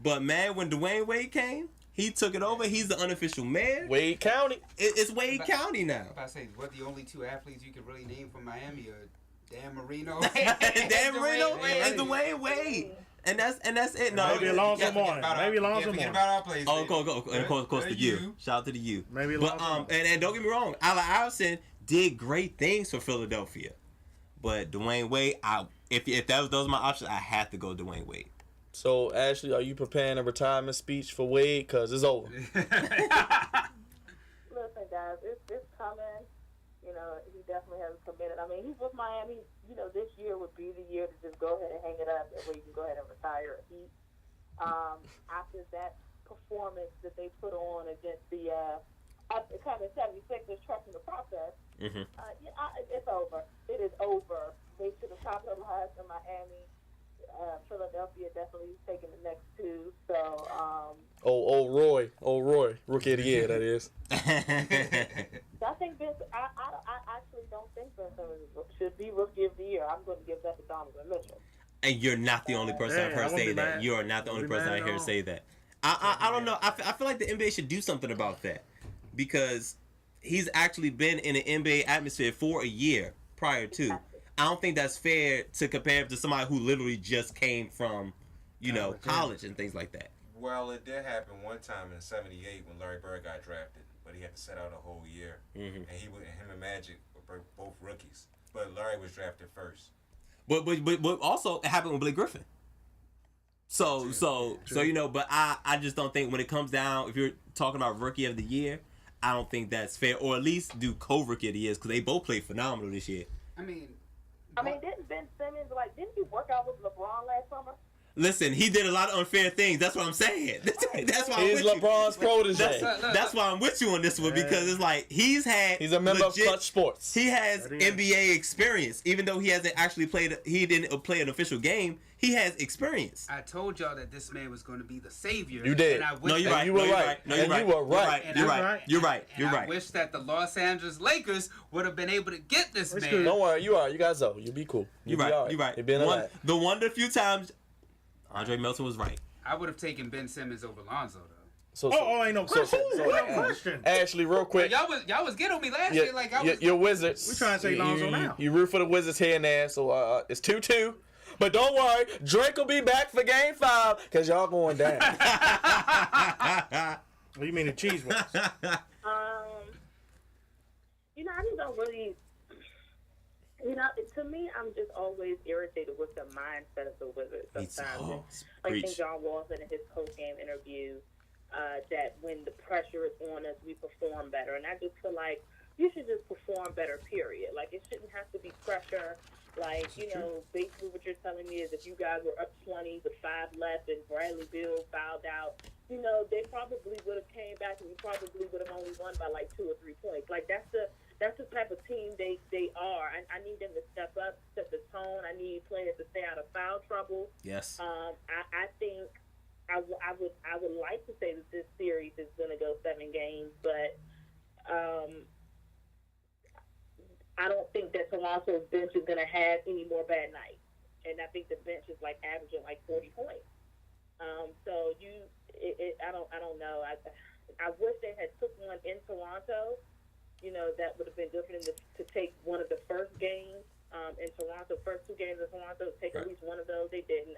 But man, when Dwayne Wade came, he took it over. He's the unofficial mayor. Wade County. It's Wade County now. If I say what the only 2 athletes you could really name from Miami are Dan Marino, Dan Marino and Dwayne Wade. And that's it. No, Maybe Alonzo Mourning. Maybe Alonzo Forget Mourning. about our place. Oh, go. And of course the U. Shout out to the U. Maybe But Alonzo and don't get me wrong, Allen Iverson did great things for Philadelphia. But Dwayne Wade, if those were my options, I have to go Dwayne Wade. So, Ashley, are you preparing a retirement speech for Wade? Because it's over. Listen, guys, it's coming. He definitely has committed. I mean, he's with Miami. This year would be the year to just go ahead and hang it up. That way you can go ahead and retire. After that performance that they put on against the kind of 76ers, trusting the process, it's over. It is over. They should have capitalized in Miami. Philadelphia definitely is taking the next 2. So, Roy, rookie of the year, that is. I think I actually don't think Ben Simmons should be rookie of the year. I'm going to give that to Donovan Mitchell. And you're not the only person I've heard say that. You are not the only person I hear say that. I don't know. I feel like the NBA should do something about that because he's actually been in an NBA atmosphere for a year prior to. I don't think that's fair to compare him to somebody who literally just came from, college and things like that. Well, it did happen one time in '78 when Larry Bird got drafted, but he had to sit out a whole year, and him and Magic were both rookies, but Larry was drafted first. But also it happened with Blake Griffin. So but I just don't think when it comes down, if you're talking about rookie of the year, I don't think that's fair, or at least do co-rookie of the years because they both played phenomenal this year. I mean, didn't Ben Simmons didn't he work out with LeBron last summer? Listen, he did a lot of unfair things. That's what I'm saying. That's why He's I'm with LeBron's you. protege. That's why I'm with you on this one because it's like he's a member of Clutch Sports. He has NBA experience, even though he hasn't actually played. He didn't play an official game. He has experience. I told y'all that this man was going to be the savior. You did. And I wish No, you're that, right. You were No, you're right. right. No, And you're you were right. You're right. You're And right. I You're right. wish that the Los Angeles Lakers would have been able to get this man. Don't worry, you are. You guys know. You be cool. You're be right. all You're right. You're being alive. The one of the few times Andre Melton was right. I would have taken Ben Simmons over Lonzo though. So, ain't no question. No question. Ashley, real quick. Y'all was getting on me last year like I was. Your Wizards. We trying to say Lonzo now. You root for the Wizards here and there, so it's 2-2. But don't worry, Drake will be back for Game 5 because y'all going down. What do you mean the cheese whiz? I just don't really. To me, I'm just always irritated with the mindset of the Wizards sometimes. I think John Wall said in his post-game interview that when the pressure is on us, we perform better. And I just feel like you should just perform better, period. Like, it shouldn't have to be pressure. Like, basically what you're telling me is if you guys were up 20 with 5 left and Bradley Beal fouled out, they probably would have came back and we probably would have only won by like 2 or 3 points. Like, that's the type of team they are. I need them to step up, set the tone. I need players to stay out of foul trouble. Yes. I think I would like to say that this series is going to go 7 games, but I don't think that Toronto's bench is going to have any more bad nights. And I think the bench is like averaging like 40 points. I don't know. I wish they had took one in Toronto. That would have been good for them to take one of the first games in Toronto, first 2 games in Toronto, take at least one of those. They didn't.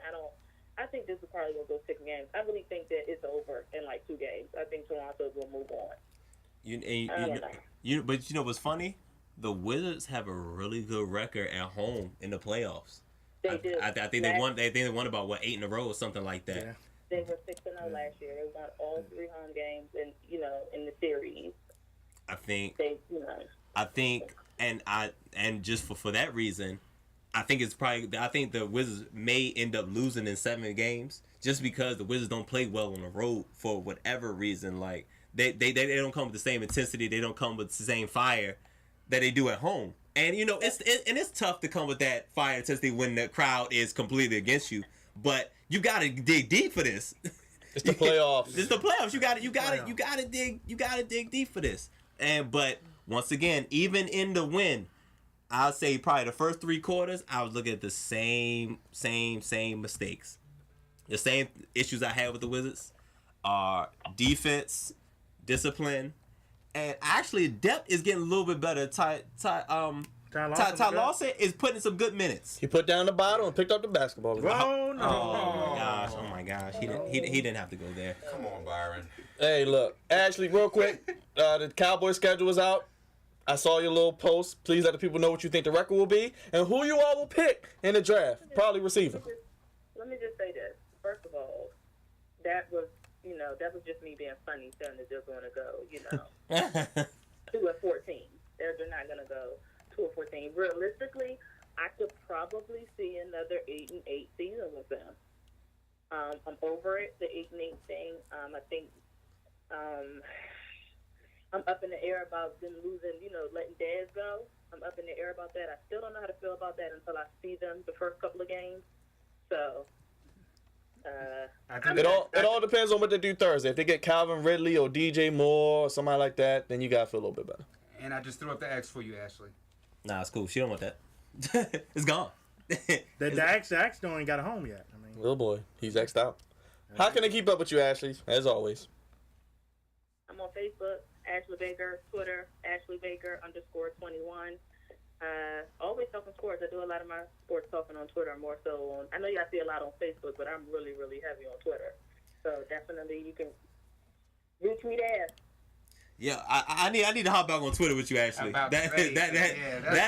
I think this is probably going to go 6 games. I really think that it's over in like 2 games. I think Toronto will move on. But you know what's funny? The Wizards have a really good record at home in the playoffs. They do. I think they won. They won about 8 in a row or something like that. Yeah. They were 6-0 last year. They won all 3 home games, in the series. I think, and just for that reason, I think the Wizards may end up losing in 7 games just because the Wizards don't play well on the road for whatever reason. Like they don't come with the same intensity, they don't come with the same fire that they do at home. And it's tough to come with that fire intensity when the crowd is completely against you. But you gotta dig deep for this. It's the playoffs. It's the playoffs. You gotta dig deep for this. But once again, even in the win, I'll say probably the first 3 quarters, I was looking at the same mistakes. The same issues I had with the Wizards are defense, discipline, and actually depth is getting a little bit better. Ty Lawson is putting some good minutes. He put down the bottle and picked up the basketball. Oh, no. Oh my gosh. He didn't have to go there. Come on, Byron. Hey, look, Ashley, real quick, the Cowboys schedule is out. I saw your little post. Please let the people know what you think the record will be and who you all will pick in the draft. Probably receiving. Let me just say this. First of all, that was just me being funny, saying that they're going to go, 2-14. They're not going to go 2-14. Realistically, I could probably see another 8-8 season with them. I'm over it, the 8-8 thing. I think I'm up in the air about them losing, letting Dez go. I'm up in the air about that. I still don't know how to feel about that until I see them the first couple of games. So, it all depends on what they do Thursday. If they get Calvin Ridley or DJ Moore or somebody like that, then you gotta feel a little bit better. And I just threw up the X for you, Ashley. Nah, it's cool. She don't want that. It's gone. The X don't ain't got a home yet. Little boy, he's X'd out. How can they keep up with you, Ashley? As always. I'm on Facebook, Ashley Baker, Twitter, Ashley Baker _21. Always talking sports. I do a lot of my sports talking on Twitter, more so on. I know y'all see a lot on Facebook, but I'm really, really heavy on Twitter. So definitely you can reach me there. Yeah, I need to hop back on Twitter with you, Ashley. That is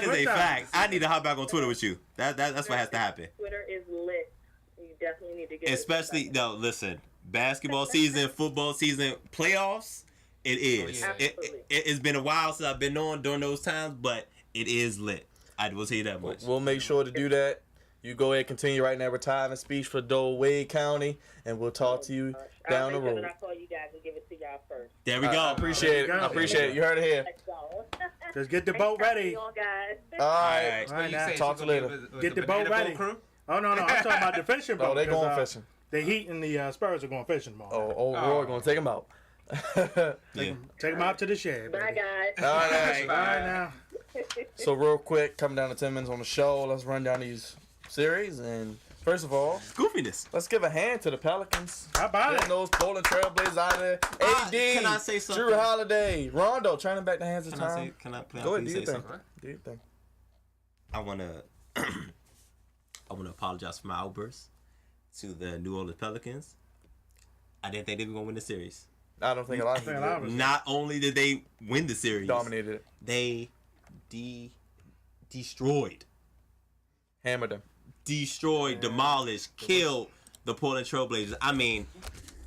a fact. I need to hop back on Twitter with you. That's what has to happen. Twitter is lit. You definitely need to get. Especially listen, basketball season, football season, playoffs. It is. Oh, yeah. It's been a while since I've been on during those times, but it is lit. I will tell you that much. We'll make sure to do that. You go ahead and continue writing that retirement speech for Wade County, and we'll talk to you down the road. I'll call you guys and give it to y'all first. There we go. I appreciate it. I appreciate it. You heard it here. Let's go. Just get the boat ready. All guys. All right. All right, now. Talk to you later. Get the boat ready. Oh, no. I'm talking about the fishing boat. Oh, they going fishing. The Heat and the Spurs are going fishing tomorrow. Oh, Roy going to take them out. Take them out to the shed. Bye, guys. All right. Bye now. So real quick, coming down to 10 minutes on the show, let's run down these series. And first of all, Goofiness. let's give a hand to the Pelicans. How about Getting it? those Portland Trailblazers out of there. AD, can I say something? Drew Holiday, Rondo, turning back the hands of time. Can I Go ahead, do please your say thing. something? Do your thing. I want to I want to apologize for my outburst to the New Orleans Pelicans. I didn't think they were going to win the series. I don't think a lot of people did. Not only did they win the series, Dominated it. they destroyed. Hammered them. Demolished, killed the Portland Trailblazers. I mean,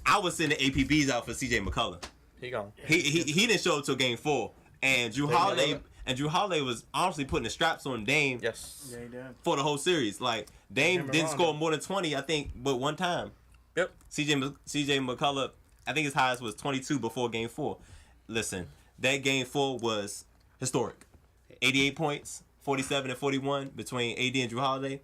I was sending APBs out for CJ McCullough. He gone. He didn't show up till game 4. And Drew Holiday was honestly putting the straps on Dame Yes. Yeah, he did. for the whole series. Like, Dame didn't score more than 20, I think, but one time. Yep. CJ McCullough, I think his highest was 22 before game 4. Listen, that game 4 was historic. 88 points, 47 and 41 between AD and Drew Holiday.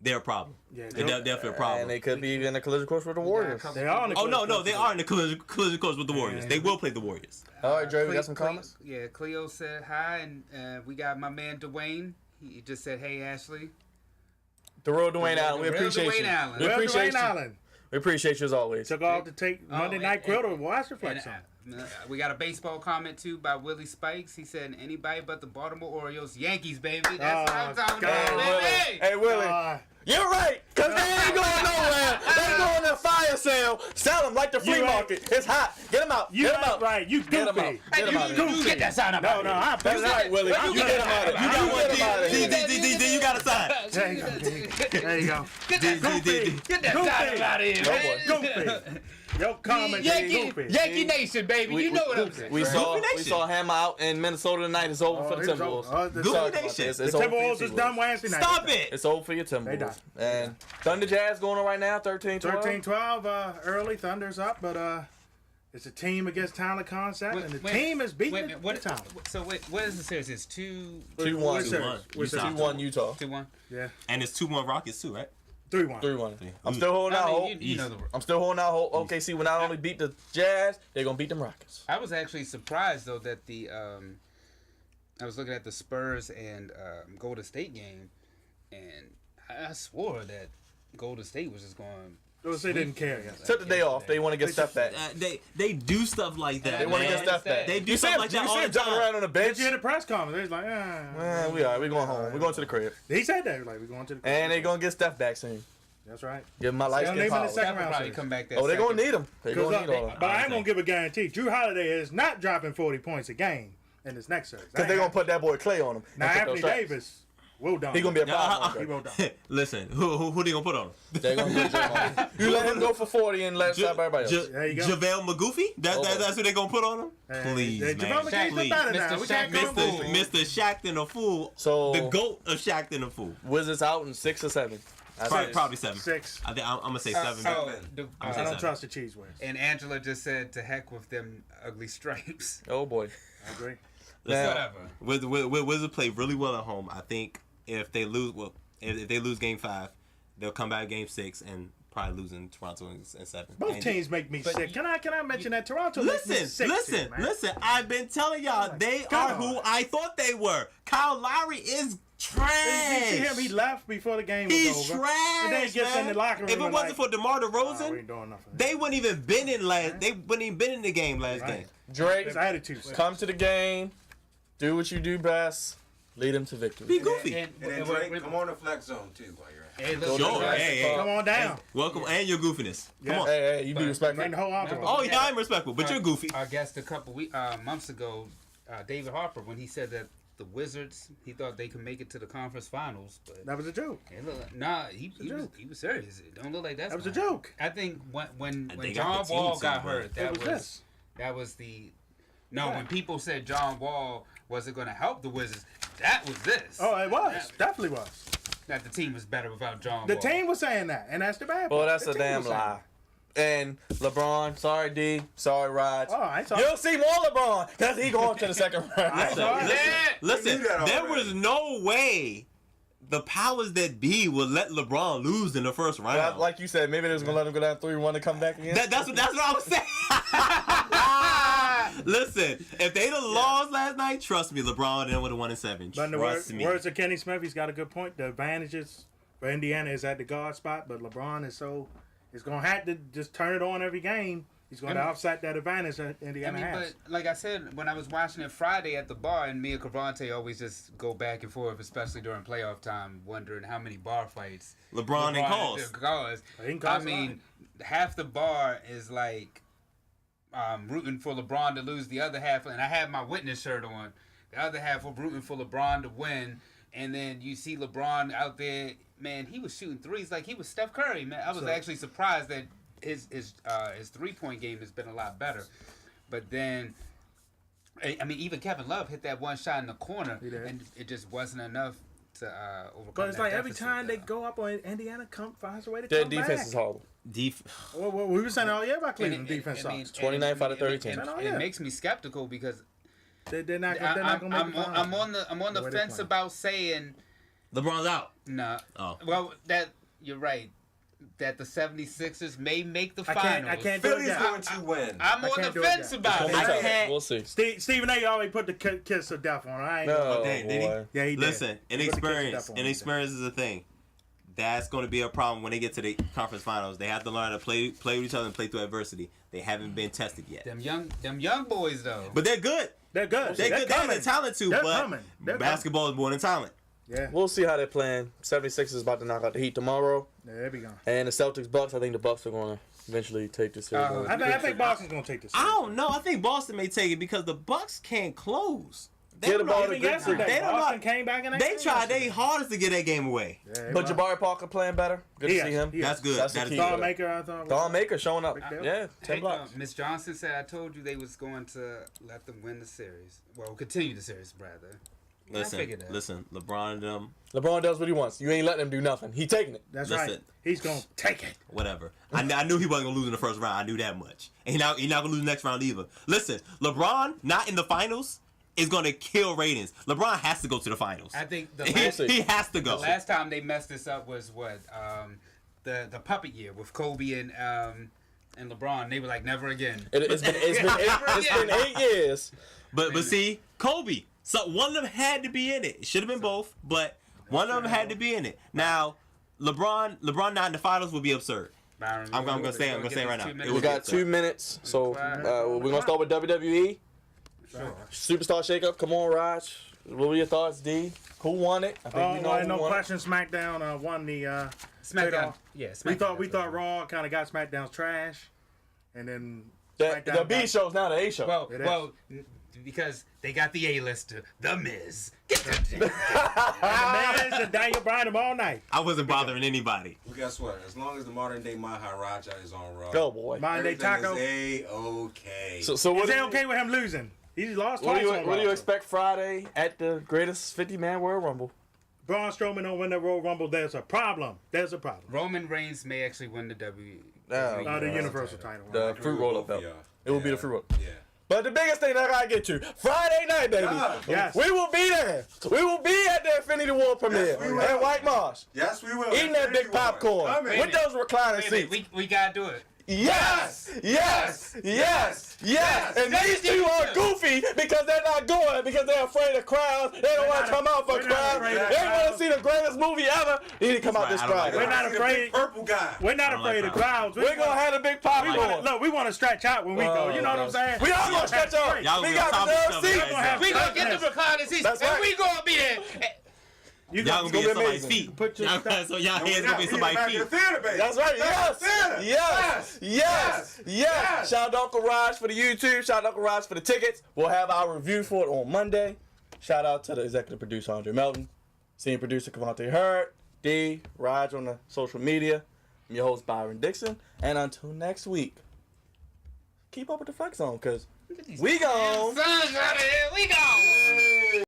They're a problem. Yeah, They're definitely a problem. And they could be in a collision course with the Warriors. They are on the Oh, no, they are in the collision course with the Warriors. They will play the Warriors. All right, Dre, we got some comments? Yeah, Cleo said hi, and we got my man Dwayne. He just said, "Hey, Ashley." The real Dwayne Allen. We The real appreciate Dwayne you. Allen. We Well, appreciate Dwayne you. Allen We appreciate you as always. took off to take Monday Night Grill to watch the Flex on. We got a baseball comment too by Willie Spikes. He said, "Anybody but the Baltimore Orioles, Yankees, baby." That's what I'm talking God. about, baby. Hey, Willie. You're right, because they ain't going nowhere. They going to fire sale. Sell them like the flea You right. market. It's hot. Get them out. You Get them ain't out. right. You Get them out. goofy. Get them out. You get that sign up. No, I'm That's right, Willie. You get them out. You got one, get them out of here. D, you got a sign. There you go. There you go. Get that sign up out of here, man. Goofy. Your comment is goofy. Yankee Nation, baby. You know what I'm saying. We saw Nation. Hammer out in Minnesota tonight. It's over for the Timberwolves. Goofy Sorry about Nation. this. The It's over for your Timberwolves is done Wednesday night. Stop it. It's over for your They done. Timberwolves. And Thunder Jazz going on right now, 13-12. 13-12 early. Thunder's up, but it's a team against talent concept, and the team is beating the talent. So what is the series? It's 2-1. 2-1. 2-1. Utah. 2-1. Yeah, And it's 2-1 Rockets too, right? 3-1. 3-1. I'm still holding out hope. You know the. I'm still holding out hope. OKC will not only beat the Jazz, they're going to beat them Rockets. I was actually surprised though that the I was looking at the Spurs and Golden State game, and I swore that Golden State was just going. Those they didn't care. Took the day off. They want to get stuff back. They do stuff like that. They want to man. get stuff back. They do You stuff see like him that all the jumping time. around on the Did bench? you hear the press conference? They was like, We are. We're going home. We're going to the crib. He said that. Like, we're going to the crib. And they're going to get stuff back soon. That's right. Give them my light They'll skin name him in power. the second That will round probably series. come back. That Oh, they're going to second. need them. They're going to need all of them. But I ain't going to give a guarantee. Drew Holiday is not dropping 40 points a game in this next series. Because they're going to put that boy Clay on him. Now, Anthony Davis will done. He's going to be a problem. He Okay. will done. Listen, who they gonna put on him? They're going to put Draymond. You let him go for 40 and let stop everybody else. There you go. JaVale McGoofy? That's who they gonna put on him? Please, man. Javale McGee's Please. better now. Mr. We can't Shaq, call him goofy. Mr. Shaqtin' a fool. So- the GOAT of Shaqtin' a fool. Wizards out in 6 or 7. Probably 7. 6. I think I'm gonna say 7. I don't trust the cheese whiz. And Angela just said, "To heck with them ugly stripes." Oh, boy. I agree. Now, Whatever. Wizards play really well at home. I think if they lose, if they lose Game 5, they'll come back Game 6 and probably lose in Toronto in 7. Both teams make me sick. Can I mention that Toronto makes me sick? Listen. I've been telling y'all they God. are who I thought they were. Kyle Lowry is trash. You see him? He left before the game was He's over. trash. And then he gets man. in the locker room. If it and wasn't like, for DeMar we DeRozan, ain't doing nothing. they wouldn't even been in last. They wouldn't even been in the game last game. Drake, His attitude. come to the game. Do what you do best. Lead them to victory. Be goofy. And then Drake, come on the flex zone too while you're at it. Hey, look, Sure. look, Hey. Come on down. Welcome and your goofiness. Come on. Hey, you be respectful. Bring the whole entourage. Oh yeah, I'm respectful, but you're goofy. Our guest a couple months ago, David Harper, when he said that the Wizards, he thought they could make it to the conference finals, but That was a joke. it looked like, he was serious. It don't look like That was a gonna joke. happen. I think when They got John the team Wall too, got but hurt, that was the when people said John Wall wasn't going to help the Wizards, that was this. Oh, it was. Definitely was. That the team was better without John The Wall. team was saying that, and that's the bad part. Well, that's The a team damn was saying lie. And LeBron, sorry D, sorry Rod. that. Oh, I saw You'll see more LeBron because he going to the second round. I saw it. Listen, We knew that there already. was no way the powers that be would let LeBron lose in the first round. Like you said, maybe they was gonna let him go down 3-1 to come back again. That's what I was saying. Listen, if they'd have lost last night, trust me, LeBron then would have won in 7. But in the Trust me. words of Kenny Smith, he's got a good point. The advantages for Indiana is at the guard spot, but LeBron is going to have to just turn it on every game He's going to offset that advantage that Indiana has. But like I said, when I was watching it Friday at the bar, and me and Crevonte always just go back and forth, especially during playoff time, wondering how many bar fights LeBron and cause. I mean, half the bar is like rooting for LeBron to lose. The other half, and I have my witness shirt on. The other half were rooting for LeBron to win. And then you see LeBron out there, man. He was shooting threes like he was Steph Curry, man. I was actually surprised that his 3-point game has been a lot better. But then, I mean, even Kevin Love hit that one shot in the corner, and it just wasn't enough to overcome. But it's that like every deficit, time they go up on Indiana, finds a way to Their come defense back. is horrible. Well, we were saying all year about Cleveland defense. 29 out of 30 teams. It makes me skeptical because they're not going to make it. I'm on the fence about saying LeBron's out. no. Oh. Well, that you're right. That the 76ers may make the finals. I can't do it Philly's yet. going to win. I'm I on can't the do it fence yet. about It's gonna be it. tough. We'll see. Stephen A. always put the kiss of death on. I ain't No, Did he? boy. Yeah, he did. Listen, He put the kiss of death on. inexperience is a thing. That's going to be a problem when they get to the conference finals. They have to learn how to play with each other and play through adversity. They haven't been tested yet. Them young boys though. But they're good. They're good. They're good. They have coming. the talent too. They're but coming. They're basketball is more than talent. Yeah. We'll see how they're playing. 76ers is about to knock out the Heat tomorrow. Yeah, there we go. And the Celtics Bucks, I think the Bucks are going to eventually take this series. I think Boston's going to take this. I don't know. I think Boston may take it because the Bucks can't close. Get the ball to Even good yesterday, They don't Boston know. came back and They tried their hardest to get that game away. But Jabari Parker playing better. Good to see him. That's good. That's That the is key. good. Thon Maker, I thought. Don Maker showing up. Big deal. Yeah, 10 Hey, blocks. Miss Johnson said I told you they was going to let them win the series. Well, continue the series rather. figured that. Listen. LeBron and them, LeBron does what he wants. You ain't letting him do nothing. He taking it. That's Listen. right. He's going to take it. whatever. I knew he wasn't gonna lose in the first round. I knew that much. And he not gonna lose the next round either. Listen, LeBron not in the finals is gonna kill ratings. LeBron has to go to the finals. I think the he has to go. The last time they messed this up was what the puppet year with Kobe and LeBron. They were like never again. It's been 8 years. But see, Kobe. So one of them had to be in it. It should have been both, but one of them had to be in it. Now, LeBron not in the finals would be absurd. Byron, I'm gonna say it right now. It We got 2 minutes, so we're gonna start with WWE. Sure. Superstar shakeup. Come on, Raj. What were your thoughts, D? Who won it? I think we know who no won question. SmackDown won the SmackDown. Straight Yeah, We SmackDown. thought Raw kind of got SmackDown's trash, and then it. The B show's now the A show. Well, because they got the A-lister, The Miz. Get that shit. and the Miz and Daniel Bryan them all night. I wasn't bothering anybody. Well, guess what? As long as the modern day Maharaja is on Raw, Go, boy. Monday everything Taco. is A-okay. So what Is do it you, okay with him losing? He lost what twice do you, on what do Raw. you expect Friday at the greatest 50-man World Rumble? Braun Strowman don't win the Royal Rumble. There's a problem. There's a problem. Roman Reigns may actually win the No, The Universal title. The fruit roll-up belt. It will be the fruit roll. Yeah. But the biggest thing that I gotta get to, Friday night, baby. Yes. We will be there. We will be at the Infinity War premiere Yes, we will. at White Marsh. Yes, we will. Eating that big popcorn Come in. with those recliner seats. We gotta do it. Yes! Yes! Yes! Yes! And these two are goofy because they're not going because they're afraid of crowds. They don't want to come out for we're not crowds. afraid They of want to crowds. see the greatest movie ever. They need to come out this I don't like Friday. We're not See the afraid. big purple guy. We're not don't like afraid of crowds. crowds. We're going to have a big popcorn. Look, we want to stretch out when we go. You know what I'm saying? We all going to stretch out. Y'all We gonna got top reserved each other, seats. guys. We gonna get the recliner seats, That's and right. we gonna be there. You Y'all gonna be gonna at be somebody's amazing. feet. Put your So y'all hands gonna be at We somebody's back in feet. the theater, baby. That's right. Yes. Theater. Yes. Yes. Yes. Shout out to Uncle Raj for the YouTube. Shout out to Uncle Raj for the tickets. We'll have our review for it on Monday. Shout out to the executive producer, Andre Melton. Senior producer, Crevonte Hurd. D. Raj on the social media. I'm your host, Byron Dixon. And until next week, keep up with the Flex Zone, because we gone. Sun's out of here. We gone.